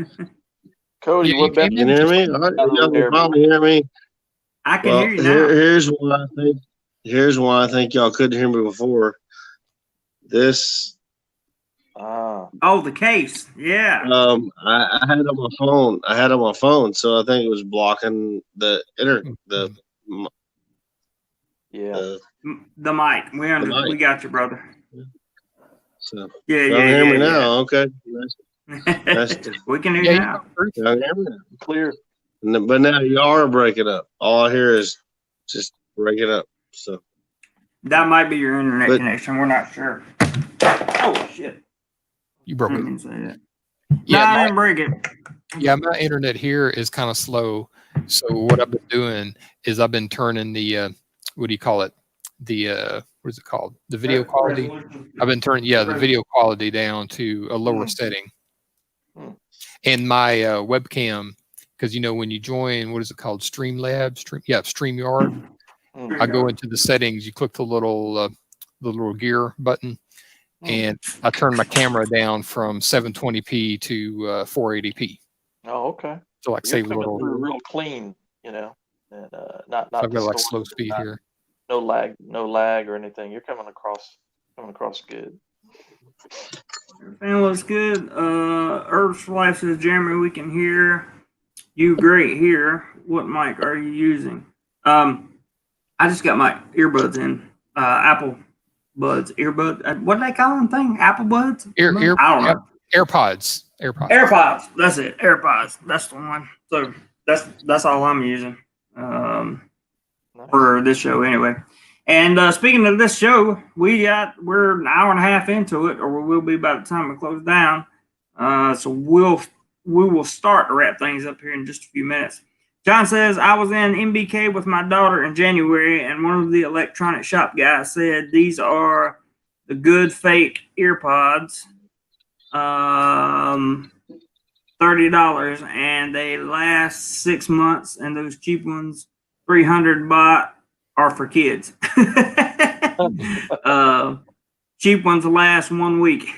Speaker 3: Cody, what better?
Speaker 5: You can hear me? Y'all can probably hear me.
Speaker 1: I can hear you now.
Speaker 5: Here's why I think y'all couldn't hear me before. This.
Speaker 1: The case. Yeah.
Speaker 5: I had it on my phone. So I think it was blocking the
Speaker 1: mic. We got you, brother.
Speaker 5: So
Speaker 1: yeah.
Speaker 5: Hear me now? Okay.
Speaker 1: We can hear you now.
Speaker 5: Y'all hear me now?
Speaker 3: Clear.
Speaker 5: But now y'all are breaking up. All I hear is just breaking up. So
Speaker 1: that might be your internet connection. We're not sure. Oh shit!
Speaker 2: You broke it.
Speaker 1: Say that. Yeah, I didn't break it.
Speaker 2: Yeah, my internet here is kind of slow. So what I've been doing is I've been turning the what do you call it? The what is it called? The video quality. I've been turning the video quality down to a lower setting. And my webcam, because when you join, what is it called? StreamYard. I go into the settings. You click the little gear button, and I turn my camera down from 720p to 480p.
Speaker 3: Oh, okay.
Speaker 2: So save a little.
Speaker 3: Real clean, and not.
Speaker 2: I've got slow speed here.
Speaker 3: No lag or anything. You're coming across good.
Speaker 1: Everything looks good. Herbs for Life says, Jeremy, we can hear you great here. What mic are you using? I just got my earbuds in. Apple Buds. Earbud. What do they call them? Apple Buds?
Speaker 2: I don't know. AirPods.
Speaker 1: That's it. AirPods. That's the one. So that's all I'm using. For this show anyway. And speaking of this show, we're an hour and a half into it, or we will be by the time we close down. So we will start to wrap things up here in just a few minutes. John says, I was in MBK with my daughter in January, and one of the electronic shop guys said these are the good fake earpods. $30, and they last 6 months. And those cheap ones, 300 baht, are for kids. Cheap ones last 1 week.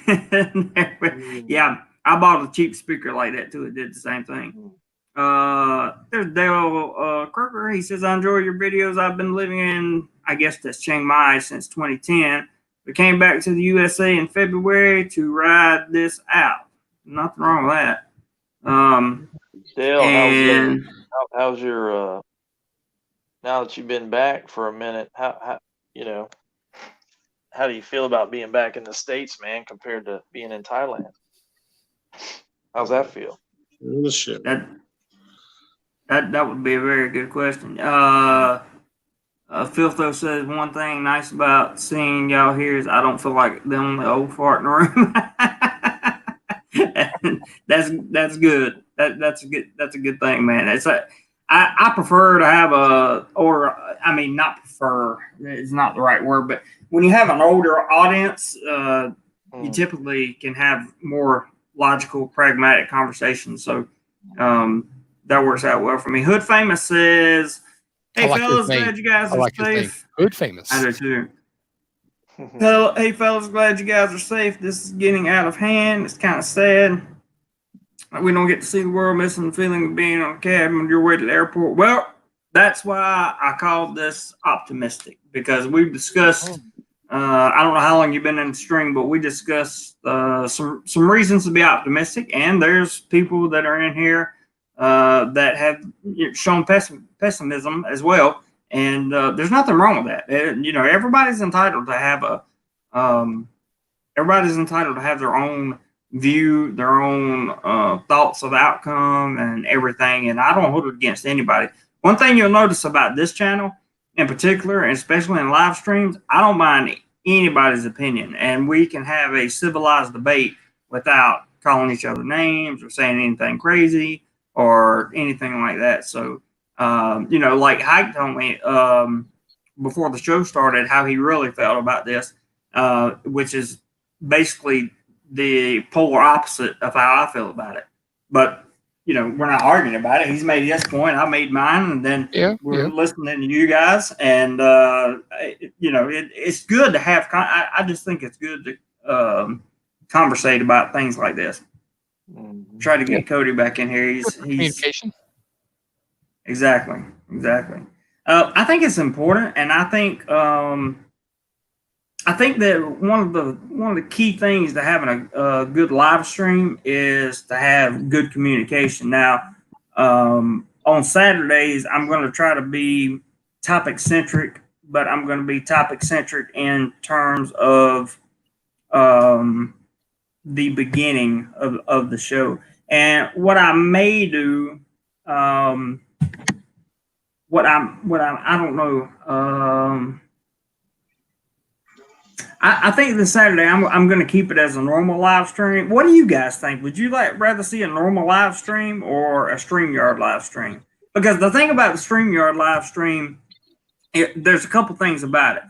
Speaker 1: Yeah, I bought a cheap speaker like that too. It did the same thing. There's Dale Croker. He says, I enjoy your videos. I've been living in, I guess that's Chiang Mai, since 2010. We came back to the USA in February to ride this out. Nothing wrong with that.
Speaker 3: Dale, how's your now that you've been back for a minute, how you know, how do you feel about being back in the States, man, compared to being in Thailand? How's that feel?
Speaker 1: That would be a very good question. Filtho says, one thing nice about seeing y'all here is I don't feel like the only old fart in the room. That's good. That's a good thing, man. I prefer to have not prefer, it's not the right word, but when you have an older audience, you typically can have more logical, pragmatic conversations. So that works out well for me. Hood Famous says, hey, fellas, glad you guys are safe.
Speaker 2: Hood Famous.
Speaker 1: I do too. Hey, fellas, glad you guys are safe. This is getting out of hand. It's kind of sad. We don't get to see the world, missing the feeling of being on a cab on your way to the airport. Well, that's why I called this optimistic, because we've discussed, I don't know how long you've been in the stream, but we discussed some reasons to be optimistic. And there's people that are in here that have shown pessimism as well. And there's nothing wrong with that. Everybody's entitled to have their own view, their own thoughts of outcome and everything. And I don't hold it against anybody. One thing you'll notice about this channel in particular, and especially in live streams, I don't mind anybody's opinion. And we can have a civilized debate without calling each other names or saying anything crazy or anything like that. So, like Hike told me before the show started how he really felt about this, which is basically the polar opposite of how I feel about it. But, we're not arguing about it. He's made his point. I made mine. And then we're listening to you guys. And, it's good to have, I just think it's good to conversate about things like this. Try to get Cody back in here. He's
Speaker 2: communication.
Speaker 1: Exactly. I think it's important, and I think that one of the key things to having a good live stream is to have good communication. Now, on Saturdays, I'm going to try to be topic centric, but I'm going to be topic centric in terms of the beginning of the show. And what I may do, I don't know. I think this Saturday I'm going to keep it as a normal live stream. What do you guys think? Would you rather see a normal live stream or a StreamYard live stream? Because the thing about the StreamYard live stream, there's a couple things about it.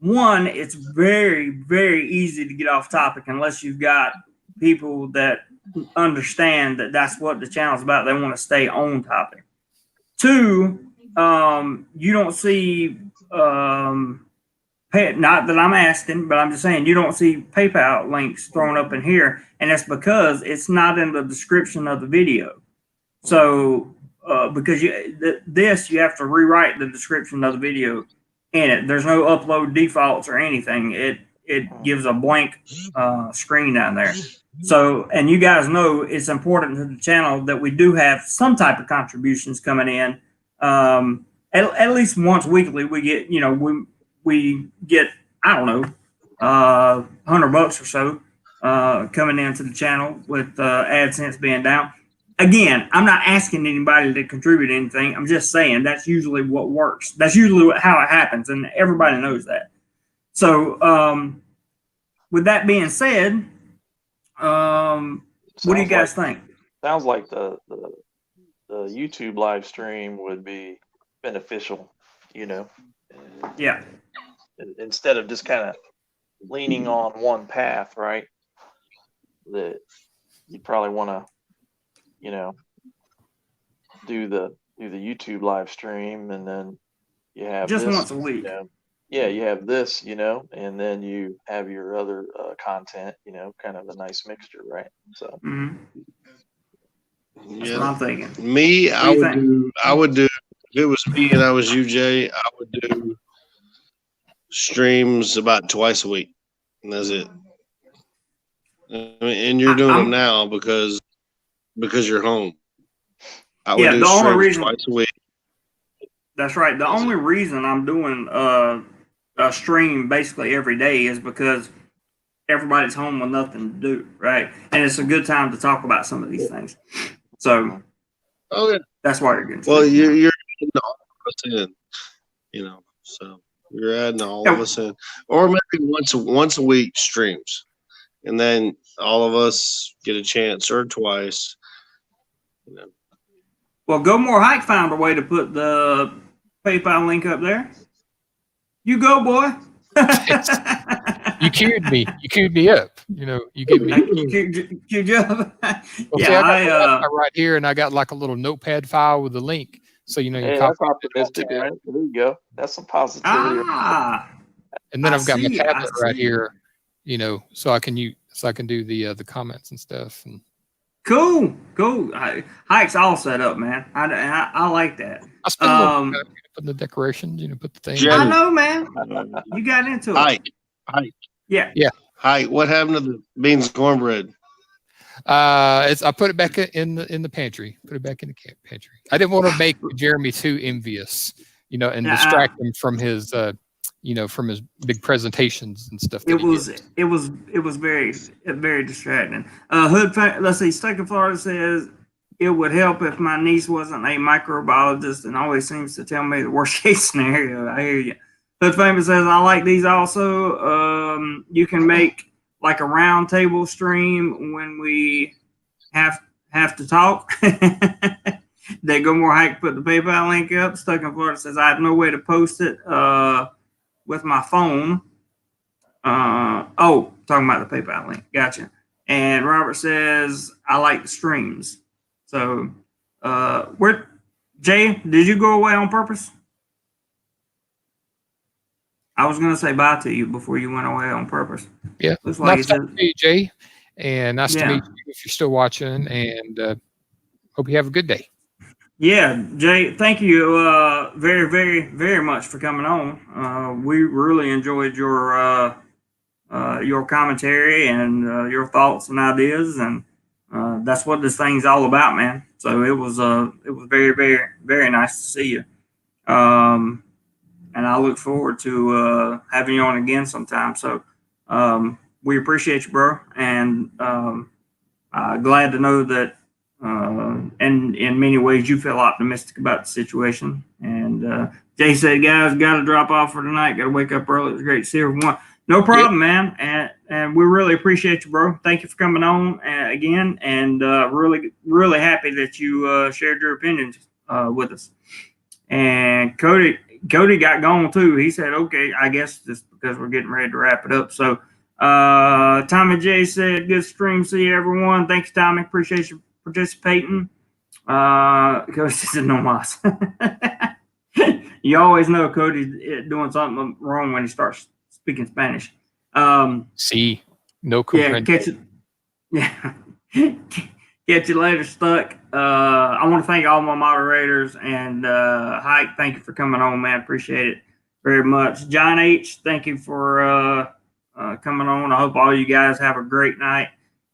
Speaker 1: One, it's very, very easy to get off topic unless you've got people that understand that that's what the channel's about. They want to stay on topic. Two, you don't see, not that I'm asking, but I'm just saying you don't see PayPal links thrown up in here, and that's because it's not in the description of the video. So, because you have to rewrite the description of the video in it. There's no upload defaults or anything. It gives a blank screen down there. So, and you guys know it's important to the channel that we do have some type of contributions coming in. At least once weekly, we get, we get, I don't know, $100 or so coming into the channel with AdSense being down. Again, I'm not asking anybody to contribute anything. I'm just saying that's usually what works. That's usually how it happens, and everybody knows that. So, with that being said, what do you guys think?
Speaker 3: Sounds like the YouTube live stream would be beneficial,
Speaker 1: Yeah.
Speaker 3: Instead of just kind of leaning on one path, right? that you probably want to, you know, do the YouTube live stream, and then you have
Speaker 1: Just
Speaker 3: this,
Speaker 1: once a week.
Speaker 3: you know, yeah, you have this, you know, and then you have your other content, you know, kind of a nice mixture, right? So
Speaker 1: that's what I'm thinking.
Speaker 5: Me,
Speaker 1: What do you think?
Speaker 5: I would do, if it was me and I was you, Jay, I would do streams about twice a week. And that's it. I mean, and you're doing them now because you're home. I would do
Speaker 1: the only
Speaker 5: streams
Speaker 1: reason,
Speaker 5: twice a week.
Speaker 1: that's right. The only reason I'm doing a stream basically every day is because everybody's home with nothing to do, right? And it's a good time to talk about some of these things. So that's why you're getting.
Speaker 5: Well, you're adding all of us in, you know. So you're adding all of us in, or maybe once a week streams, and then all of us get a chance, or twice. You know.
Speaker 1: Well, Go More Hike found a way to put the PayPal link up there. You go, boy.
Speaker 2: You queued me. You queued me up. You know, you gave me.
Speaker 1: Queued you up.
Speaker 2: Well, see, I got right here, and I got like a little notepad file with the link. So you know, you
Speaker 3: that's optimistic, right? There you go. That's some positivity.
Speaker 2: And then I've got my tablet right here. You know, so I can do the comments and stuff. And
Speaker 1: cool. Hike's all set up, man. I like that.
Speaker 2: I spent a little time putting the decorations. You know, put the things.
Speaker 1: I know, man. You got into it.
Speaker 5: Hike.
Speaker 1: Yeah.
Speaker 5: Hike. What happened to the beans and cornbread?
Speaker 2: I put it back in the pantry. Put it back in the pantry. I didn't want to make Jeremy too envious, you know, and distract him from his, you know, from his big presentations and stuff.
Speaker 1: It was very, very distracting. Let's see. Stuck in Florida says it would help if my niece wasn't a microbiologist and always seems to tell me the worst case scenario. I hear you. Hood Famous says I like these also. You can make like a round table stream when we have to talk. They Go More Hike put the PayPal link up. Stuck in Florida says I have no way to post it with my phone. Talking about the PayPal link. Gotcha. And Robert says I like the streams. So Jay, did you go away on purpose? I was going to say bye to you before you went away on purpose.
Speaker 2: Yeah.
Speaker 1: Looks like
Speaker 2: nice to meet you, Jay. And nice to meet you if you're still watching. And hope you have a good day. Yeah,
Speaker 1: Jay, thank you very, very, very much for coming on. We really enjoyed your commentary and your thoughts and ideas. And that's what this thing's all about, man. So it was very, very, very nice to see you. And I look forward to having you on again sometime. So we appreciate you, bro. And glad to know that and in many ways you feel optimistic about the situation. And Jay said, guys, got to drop off for tonight. Got to wake up early. It was great to see everyone. No problem, man. And we really appreciate you, bro. Thank you for coming on again. And really, really happy that you shared your opinions with us. And Cody got gone too. He said, okay, I guess just because we're getting ready to wrap it up. So Tommy J said, good stream. See you, everyone. Thanks, Tommy. Appreciate you participating. Cody said, no mas. You always know Cody's doing something wrong when he starts speaking Spanish.
Speaker 2: See, no comprendo.
Speaker 1: Catch you later, Stuck. I want to thank all my moderators and Hike. Thank you for coming on, man. Appreciate it very much. John H., thank you for coming on. I hope all you guys have a great night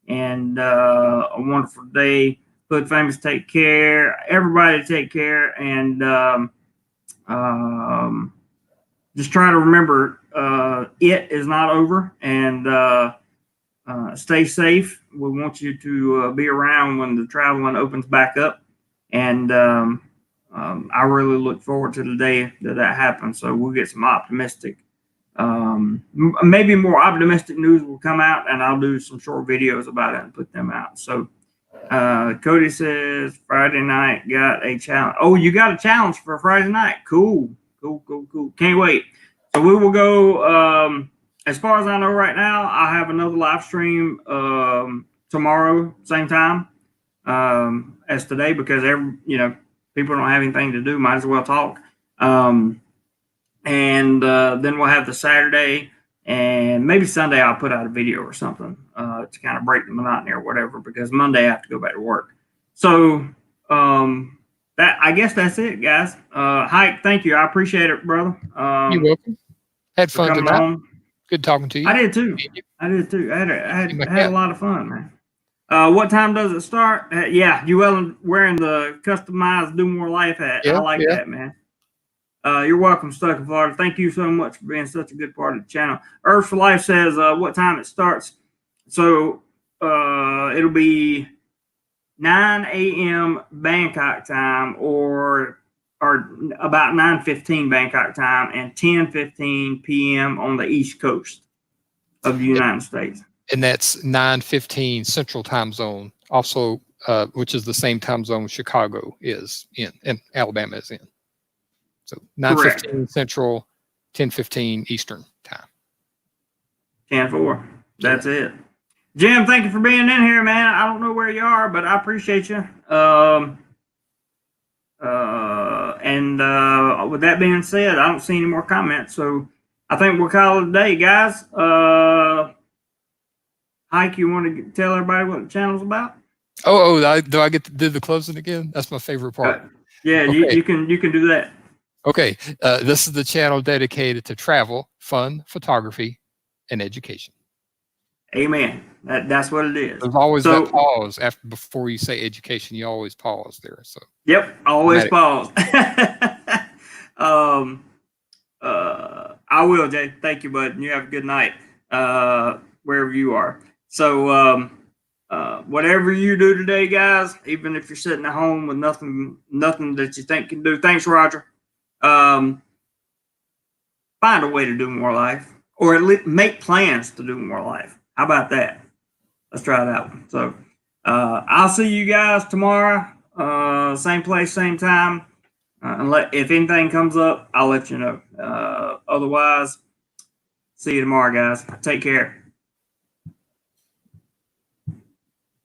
Speaker 1: and a wonderful day. Hood Famous, take care. Everybody take care. And just try to remember it is not over. And stay safe. We want you to be around when the traveling opens back up. And I really look forward to the day that happens. So we'll get some optimistic, maybe more optimistic news will come out, and I'll do some short videos about it and put them out. So Cody says Friday night got a challenge. Oh, you got a challenge for Friday night. Cool. Can't wait. So we will go, as far as I know right now, I have another live stream tomorrow, same time as today, because people don't have anything to do. Might as well talk. And then we'll have the Saturday, and maybe Sunday I'll put out a video or something to kind of break the monotony or whatever, because Monday I have to go back to work. So I guess that's it, guys. Hike, thank you. I appreciate it, brother.
Speaker 2: You're welcome. Had fun tonight.
Speaker 1: On.
Speaker 2: Good talking to you.
Speaker 1: I did too. I had a lot of fun, man. What time does it start? Yeah, Llewellyn wearing the customized DoMoreLife hat.
Speaker 2: Yeah,
Speaker 1: I like that, man. You're welcome, Stuck in Florida. Thank you so much for being such a good part of the channel. Earth for Life says what time it starts. So it'll be 9 a.m. Bangkok time, or about 9:15 Bangkok time, and 10:15 p.m. on the East Coast of the United States.
Speaker 2: And that's 9:15 Central Time Zone, also, which is the same time zone Chicago is in, and Alabama is in. So 9:15 Central, 10:15 Eastern time.
Speaker 1: 10-4. That's it. Jim, thank you for being in here, man. I don't know where you are, but I appreciate you. And with that being said, I don't see any more comments, so I think we'll call it a day, guys. Hike, you want to tell everybody what the channel's about?
Speaker 2: Do I get to do the closing again? That's my favorite part.
Speaker 1: Yeah, okay. you can do that.
Speaker 2: Okay, this is the channel dedicated to travel, fun, photography, and education.
Speaker 1: Amen. That's what it is.
Speaker 2: There's always that pause before you say education. You always pause there. So.
Speaker 1: Yep, always pause. I will, Jay. Thank you, bud. You have a good night wherever you are. So whatever you do today, guys, even if you're sitting at home with nothing that you think you can do. Thanks, Roger. Find a way to do more life, or at least make plans to do more life. How about that? Let's try that one. So I'll see you guys tomorrow, same place, same time. If anything comes up, I'll let you know. Otherwise, see you tomorrow, guys. Take care.